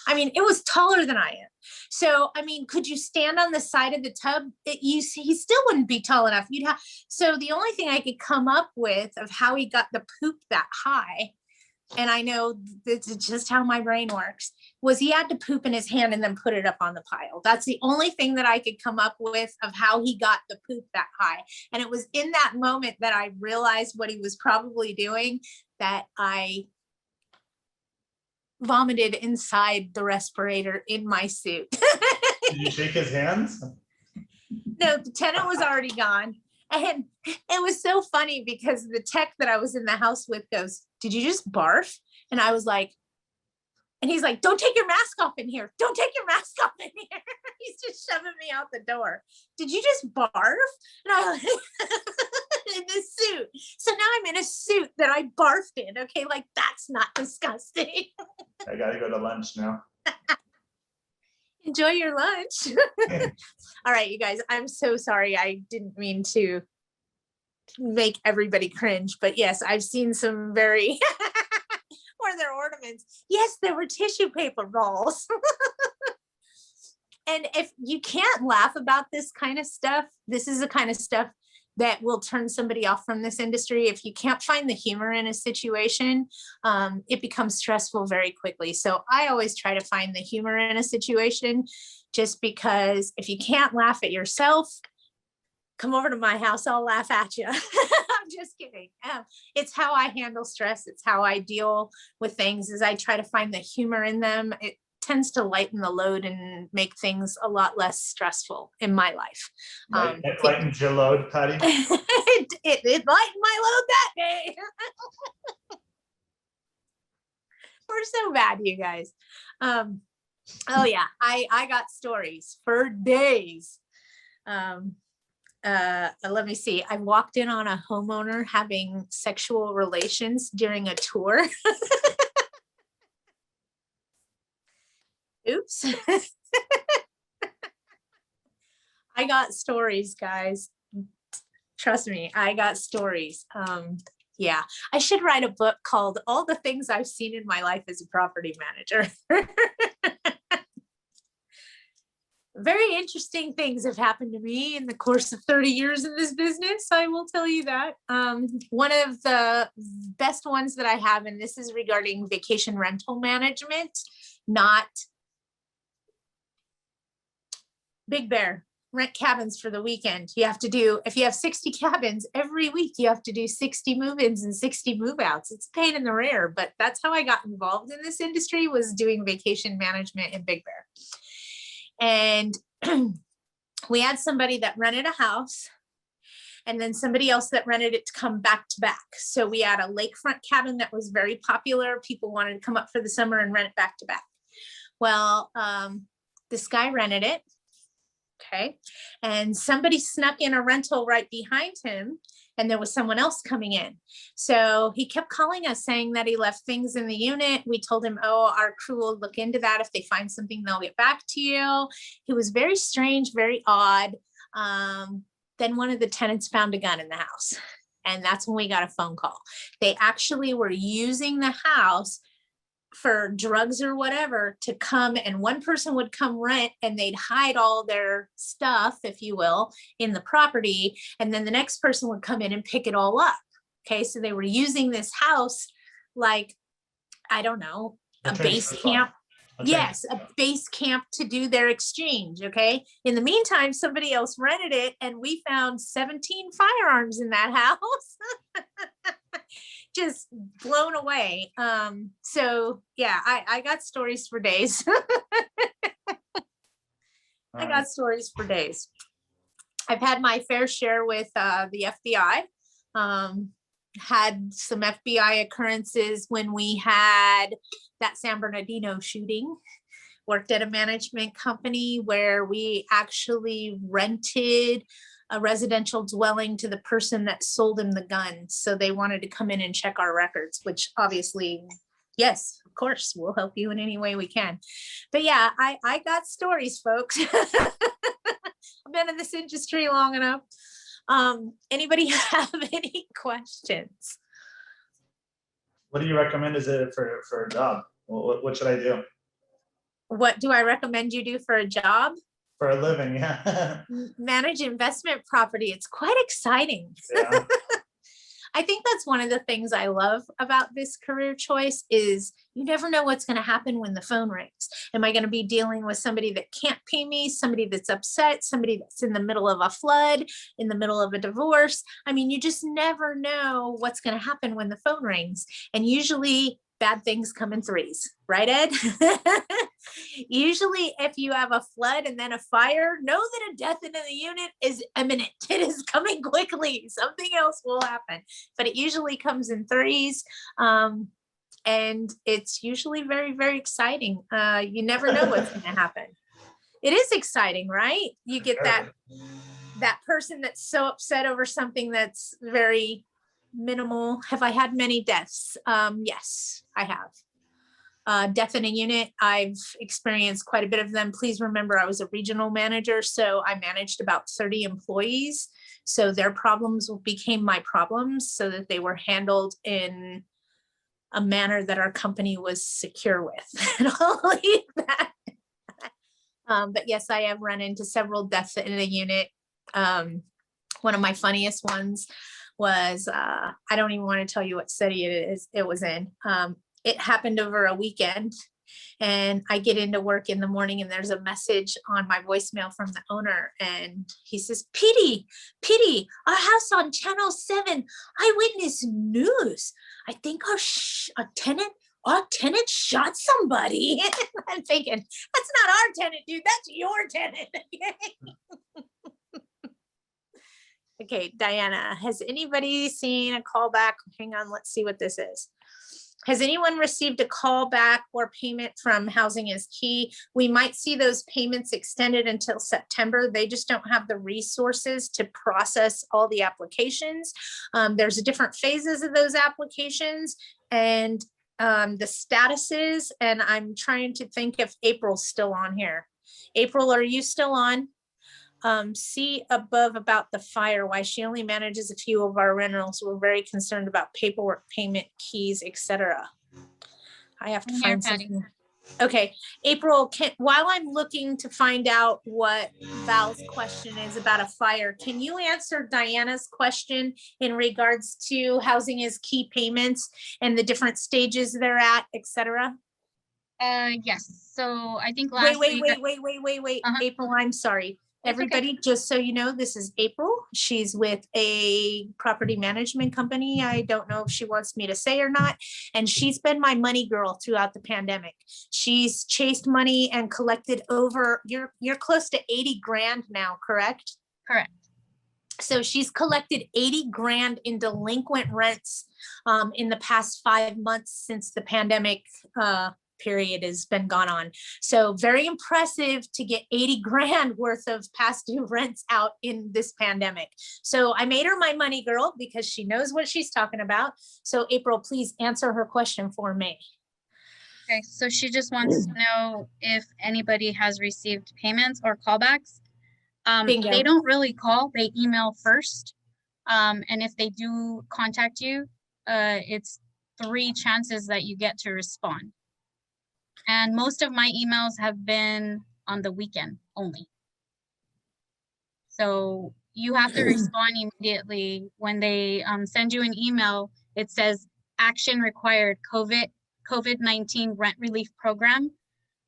I mean, it was taller than I am. So, I mean, could you stand on the side of the tub? He still wouldn't be tall enough. So the only thing I could come up with of how he got the poop that high and I know this is just how my brain works, was he had to poop in his hand and then put it up on the pile. That's the only thing that I could come up with of how he got the poop that high. And it was in that moment that I realized what he was probably doing, that I vomited inside the respirator in my suit. Did you shake his hands? No, the tenant was already gone. And it was so funny because the tech that I was in the house with goes, "Did you just barf?" And I was like, and he's like, "Don't take your mask off in here. Don't take your mask off in here." He's just shoving me out the door. "Did you just barf?" And I was in this suit. So now I'm in a suit that I barfed in. Okay, like that's not disgusting. I gotta go to lunch now. Enjoy your lunch. All right, you guys, I'm so sorry. I didn't mean to make everybody cringe, but yes, I've seen some very, or their ornaments. Yes, there were tissue paper rolls. And if you can't laugh about this kind of stuff, this is the kind of stuff that will turn somebody off from this industry. If you can't find the humor in a situation, it becomes stressful very quickly. So I always try to find the humor in a situation, just because if you can't laugh at yourself, come over to my house, I'll laugh at you. I'm just kidding. It's how I handle stress. It's how I deal with things, is I try to find the humor in them. It tends to lighten the load and make things a lot less stressful in my life. Lightened your load, Patty? It lightened my load that day. We're so bad, you guys. Oh yeah, I got stories for days. Let me see. I walked in on a homeowner having sexual relations during a tour. Oops. I got stories, guys. Trust me, I got stories. Yeah, I should write a book called All the Things I've Seen in My Life as a Property Manager. Very interesting things have happened to me in the course of 30 years in this business. I will tell you that. One of the best ones that I have, and this is regarding vacation rental management, not Big Bear, rent cabins for the weekend. You have to do, if you have 60 cabins every week, you have to do 60 move-ins and 60 move-outs. It's a pain in the rear, but that's how I got involved in this industry, was doing vacation management in Big Bear. And we had somebody that rented a house, and then somebody else that rented it to come back to back. So we had a lakefront cabin that was very popular. People wanted to come up for the summer and rent it back to back. Well, this guy rented it. Okay. And somebody snuck in a rental right behind him, and there was someone else coming in. So he kept calling us saying that he left things in the unit. We told him, "Oh, our crew will look into that. If they find something, they'll get back to you." He was very strange, very odd. Then one of the tenants found a gun in the house, and that's when we got a phone call. They actually were using the house for drugs or whatever to come, and one person would come rent and they'd hide all their stuff, if you will, in the property, and then the next person would come in and pick it all up. Okay, so they were using this house like, I don't know, a base camp. Yes, a base camp to do their exchange. Okay, in the meantime, somebody else rented it, and we found 17 firearms in that house. Just blown away. So yeah, I got stories for days. I got stories for days. I've had my fair share with the FBI. Had some FBI occurrences when we had that San Bernardino shooting. Worked at a management company where we actually rented a residential dwelling to the person that sold him the gun. So they wanted to come in and check our records, which obviously, yes, of course, we'll help you in any way we can. But yeah, I got stories, folks. I've been in this industry long enough. Anybody have any questions? What do you recommend is it for a job? What should I do? What do I recommend you do for a job? For a living, yeah. Manage investment property. It's quite exciting. Yeah. I think that's one of the things I love about this career choice is you never know what's going to happen when the phone rings. Am I going to be dealing with somebody that can't pay me, somebody that's upset, somebody that's in the middle of a flood, in the middle of a divorce? I mean, you just never know what's going to happen when the phone rings. And usually bad things come in threes, right, Ed? Usually if you have a flood and then a fire, know that a death in the unit is imminent. It is coming quickly. Something else will happen, but it usually comes in threes. And it's usually very, very exciting. You never know what's going to happen. It is exciting, right? You get that person that's so upset over something that's very minimal. Have I had many deaths? Yes, I have. Death in a unit, I've experienced quite a bit of them. Please remember, I was a regional manager, so I managed about 30 employees. So their problems became my problems so that they were handled in a manner that our company was secure with. And I'll leave that. But yes, I have run into several deaths in a unit. One of my funniest ones was, I don't even want to tell you what city it was in. It happened over a weekend, and I get into work in the morning and there's a message on my voicemail from the owner, and he says, Petey, our house on channel 7, eyewitness news. I think our tenant shot somebody. I'm thinking, that's not our tenant, dude, that's your tenant. Okay, Diana, has anybody seen a callback? Hang on, let's see what this is. Has anyone received a callback or payment from Housing is Key? We might see those payments extended until September. They just don't have the resources to process all the applications. There's different phases of those applications and the statuses, and I'm trying to think if April's still on here. April, are you still on? See above about the fire, why she only manages a few of our rentals. We're very concerned about paperwork, payment, keys, etc. I have to find something. Okay, April, while I'm looking to find out what Val's question is about a fire, can you answer Diana's question in regards to Housing is Key payments and the different stages they're at, etc.? Yes. So I think last Wait. Uh-huh. April, I'm sorry. Everybody, okay. Just so you know, this is April. She's with a property management company. I don't know if she wants me to say or not. And she's been my money girl throughout the pandemic. She's chased money and collected over, you're close to 80 grand now, correct? Correct. So she's collected 80 grand in delinquent rents in the past 5 months since the pandemic period has been gone on. So very impressive to get 80 grand worth of past due rents out in this pandemic. So I made her my money girl because she knows what she's talking about. So April, please answer her question for me. Okay, so she just wants to know if anybody has received payments or callbacks. They don't really call, they email first. And if they do contact you, it's 3 chances that you get to respond. And most of my emails have been on the weekend only. So you have to respond immediately when they send you an email. It says action required COVID-19 rent relief program.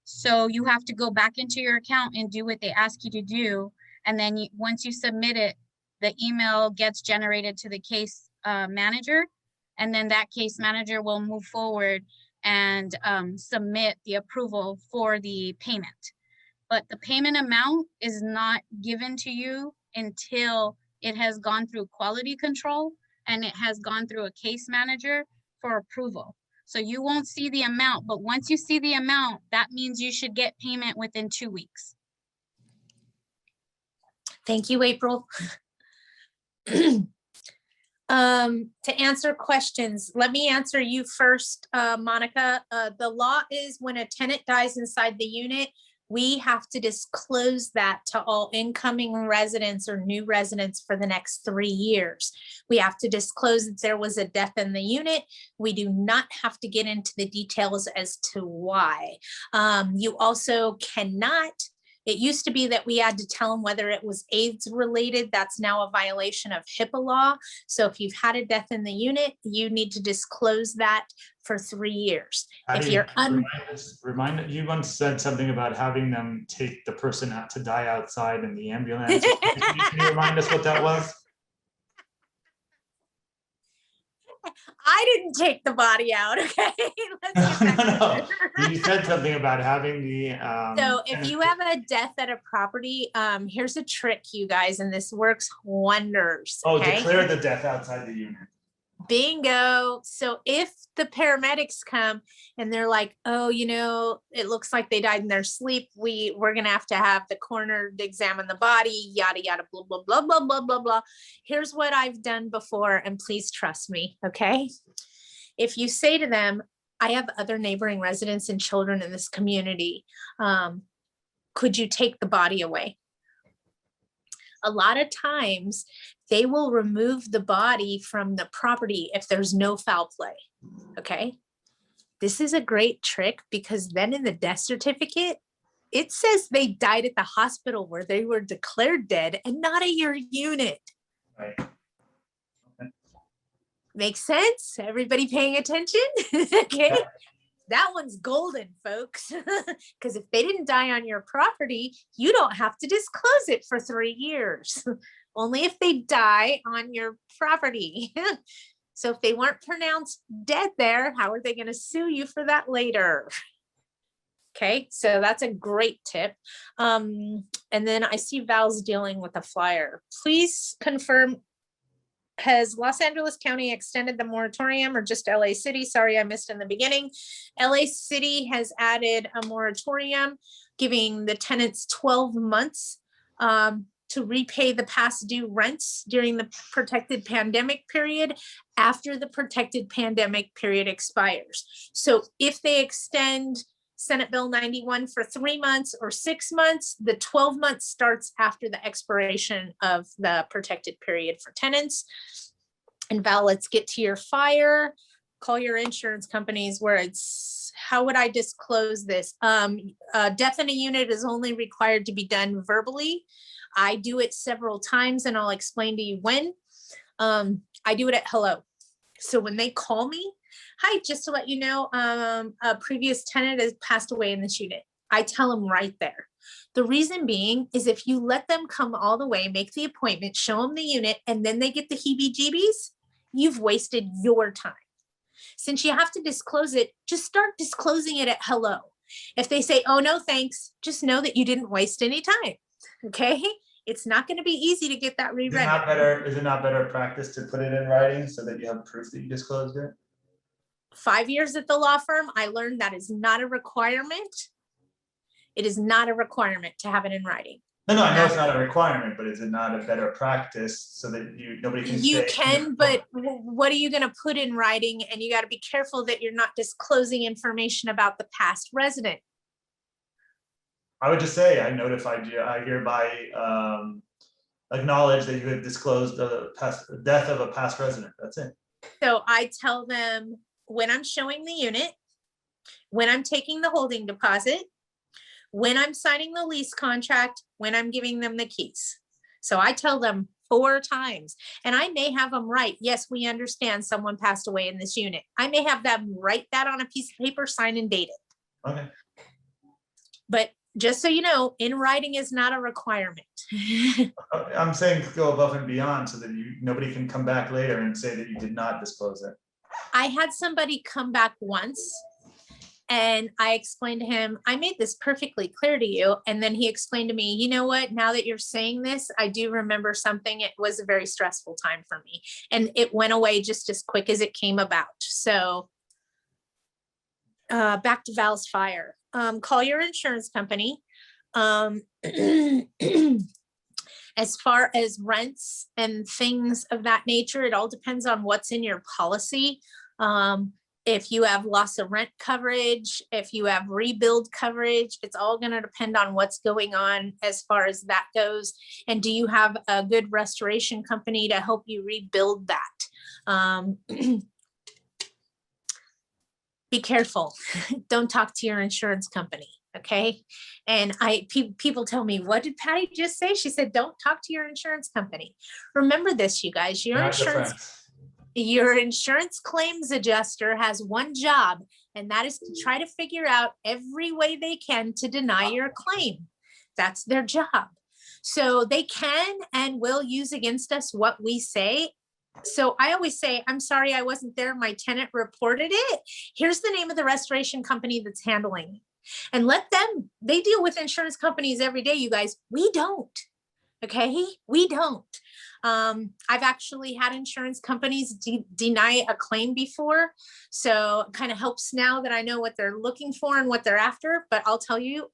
So you have to go back into your account and do what they ask you to do. And then once you submit it, the email gets generated to the case manager. And then that case manager will move forward and submit the approval for the payment. But the payment amount is not given to you until it has gone through quality control and it has gone through a case manager for approval. So you won't see the amount, but once you see the amount, that means you should get payment within 2 weeks. Thank you, April. To answer questions, let me answer you first, Monica. The law is when a tenant dies inside the unit, we have to disclose that to all incoming residents or new residents for the next 3 years. We have to disclose that there was a death in the unit. We do not have to get into the details as to why. You also cannot, It used to be that we had to tell them whether it was AIDS related. That's now a violation of HIPAA law. So if you've had a death in the unit, you need to disclose that for 3 years. If you're remind, you once said something about having them take the person out to die outside in the ambulance. Can you remind us what that was? I didn't take the body out, okay? Let's get back No. to You said something about having the. So if you have a death at a property, here's a trick, you guys, and this works wonders. Oh, Okay? declare the death outside the unit. Bingo. So if the paramedics come and they're like, oh, you know, it looks like they died in their sleep, we're gonna have to have the coroner examine the body, yada yada, blah blah blah blah blah blah blah. Here's what I've done before, and please trust me, okay? If you say to them, I have other neighboring residents and children in this community, could you take the body away? A lot of times they will remove the body from the property if there's no foul play, okay? This is a great trick because then in the death certificate, it says they died at the hospital where they were declared dead and not at your unit. Right. Makes sense? Everybody paying attention? Okay. Yeah. That one's golden, folks. Because if they didn't die on your property, you don't have to disclose it for 3 years. Only if they die on your property. So if they weren't pronounced dead there, how are they going to sue you for that later? Okay, so that's a great tip. And then I see Val's dealing with a flyer. Please confirm, has Los Angeles County extended the moratorium or just LA City? Sorry, I missed in the beginning. LA City has added a moratorium, giving the tenants 12 months to repay the past due rents during the protected pandemic period after the protected pandemic period expires. So if they extend Senate Bill 91 for 3 months or 6 months, the 12 months starts after the expiration of the protected period for tenants. And Val, let's get to your fire. Call your insurance companies where it's, how would I disclose this? Death in a unit is only required to be done verbally. I do it several times and I'll explain to you when. I do it at hello. So when they call me, hi, just to let you know, a previous tenant has passed away in this unit. I tell them right there. The reason being is if you let them come all the way, make the appointment, show them the unit, and then they get the heebie-jeebies, you've wasted your time. Since you have to disclose it, just start disclosing it at hello. If they say, oh, no, thanks, just know that you didn't waste any time, okay? It's not going to be easy to get that re-rendered. Is it not better practice to put it in writing so that you have proof that you disclosed it? 5 years at the law firm, I learned that is not a requirement. It is not a requirement to have it in writing. No, I know it's not a requirement, but is it not a better practice so that nobody can You say, can, but what are you going to put in writing? And you got to be careful that you're not disclosing information about the past resident. I would just say, I notified you, I hereby acknowledge that you have disclosed the death of a past resident. That's it. So I tell them when I'm showing the unit, when I'm taking the holding deposit, when I'm signing the lease contract, when I'm giving them the keys. So I tell them 4 times, and I may have them write, yes, we understand someone passed away in this unit. I may have them write that on a piece of paper, sign and date it. Okay. But just so you know, in writing is not a requirement. I'm saying go above and beyond so that nobody can come back later and say that you did not disclose it. I had somebody come back once and I explained to him, I made this perfectly clear to you. And then he explained to me, you know what, now that you're saying this, I do remember something. It was a very stressful time for me and it went away just as quick as it came about. So back to Val's fire. Call your insurance company. As far as rents and things of that nature, it all depends on what's in your policy. If you have loss of rent coverage, if you have rebuild coverage, it's all going to depend on what's going on as far as that goes. And do you have a good restoration company to help you rebuild that? Be careful. Don't talk to your insurance company. Okay. And people tell me, what did Patty just say? She said, don't talk to your insurance company. Remember this, you guys, Not your friends. your insurance claims adjuster has one job, and that is to try to figure out every way they can to deny your claim. That's their job. So they can and will use against us what we say. So I always say, I'm sorry, I wasn't there. My tenant reported it. Here's the name of the restoration company that's handling it. And let them, they deal with insurance companies every day, you guys. We don't. Okay, we don't. I've actually had insurance companies deny a claim before. So it kind of helps now that I know what they're looking for and what they're after. But I'll tell you,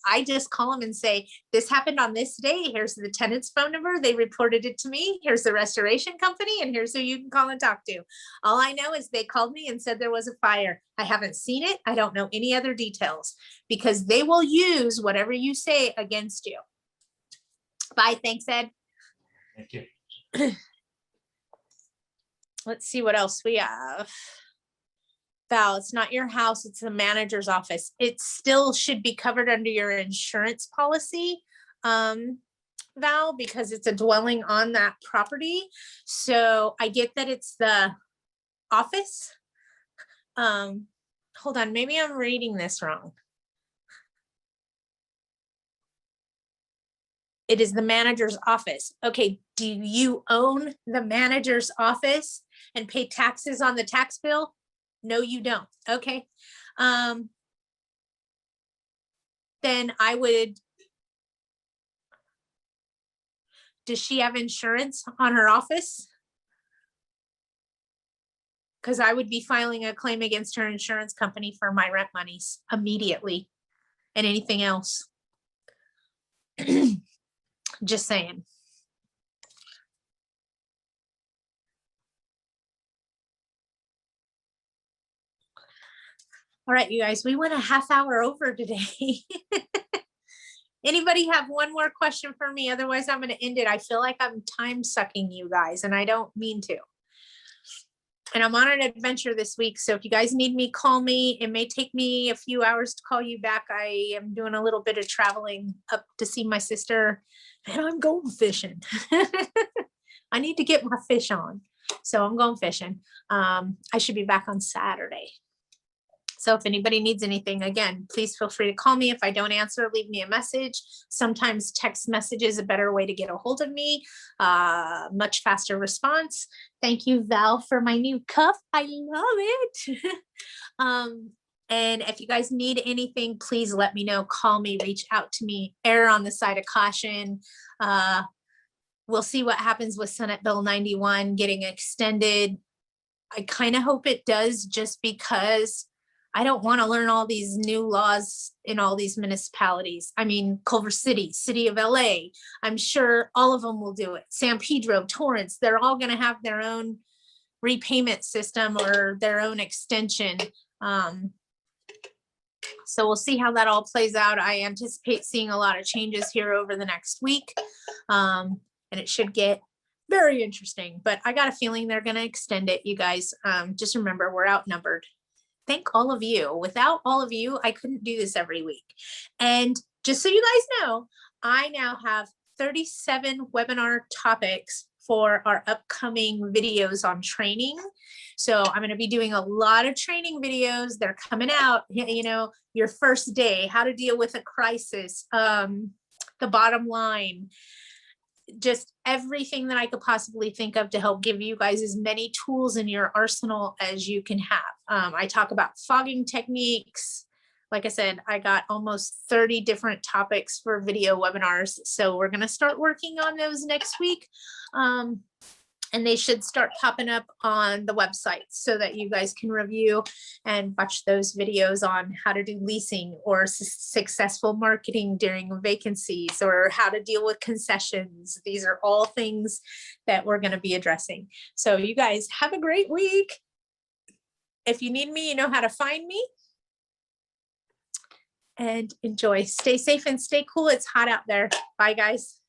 I just call them and say, this happened on this day. Here's the tenant's phone number. They reported it to me. Here's the restoration company. And here's who you can call and talk to. All I know is they called me and said there was a fire. I haven't seen it. I don't know any other details, because they will use whatever you say against you. Bye. Thanks, Ed. Thank you. Let's see what else we have. Val, it's not your house, it's the manager's office. It still should be covered under your insurance policy, Val, because it's a dwelling on that property. So I get that it's the office. Hold on, maybe I'm reading this wrong. It is the manager's office. Okay, do you own the manager's office and pay taxes on the tax bill? No, you don't. Okay. Then I would, does she have insurance on her office? Because I would be filing a claim against her insurance company for my rent monies immediately, and anything else. Just saying. All right, you guys, we went a half hour over today. Anybody have one more question for me? Otherwise, I'm going to end it. I feel like I'm time sucking you guys, and I don't mean to. And I'm on an adventure this week. So if you guys need me, call me. It may take me a few hours to call you back. I am doing a little bit of traveling up to see my sister, and I'm going fishing. I need to get my fish on. So I'm going fishing. I should be back on Saturday. So if anybody needs anything, again, please feel free to call me. If I don't answer, leave me a message. Sometimes text message is a better way to get a hold of me. Much faster response. Thank you, Val, for my new cuff. I love it. And if you guys need anything, please let me know. Call me, reach out to me, err on the side of caution. We'll see what happens with Senate Bill 91 getting extended. I kind of hope it does, just because I don't want to learn all these new laws in all these municipalities. I mean, Culver City, City of LA, I'm sure all of them will do it. San Pedro, Torrance, they're all going to have their own repayment system or their own extension. So we'll see how that all plays out. I anticipate seeing a lot of changes here over the next week. And it should get very interesting, but I got a feeling they're going to extend it, you guys. Just remember, we're outnumbered. Thank all of you. Without all of you, I couldn't do this every week. And just so you guys know, I now have 37 webinar topics for our upcoming videos on training. So I'm going to be doing a lot of training videos. They're coming out, you know, your first day, how to deal with a crisis, the bottom line, just everything that I could possibly think of to help give you guys as many tools in your arsenal as you can have. I talk about fogging techniques. Like I said, I got almost 30 different topics for video webinars. So we're going to start working on those next week. And they should start popping up on the website so that you guys can review and watch those videos on how to do leasing or successful marketing during vacancies, or how to deal with concessions. These are all things that we're going to be addressing. So you guys have a great week. If you need me, you know how to find me. And enjoy. Stay safe and stay cool. It's hot out there. Bye, guys.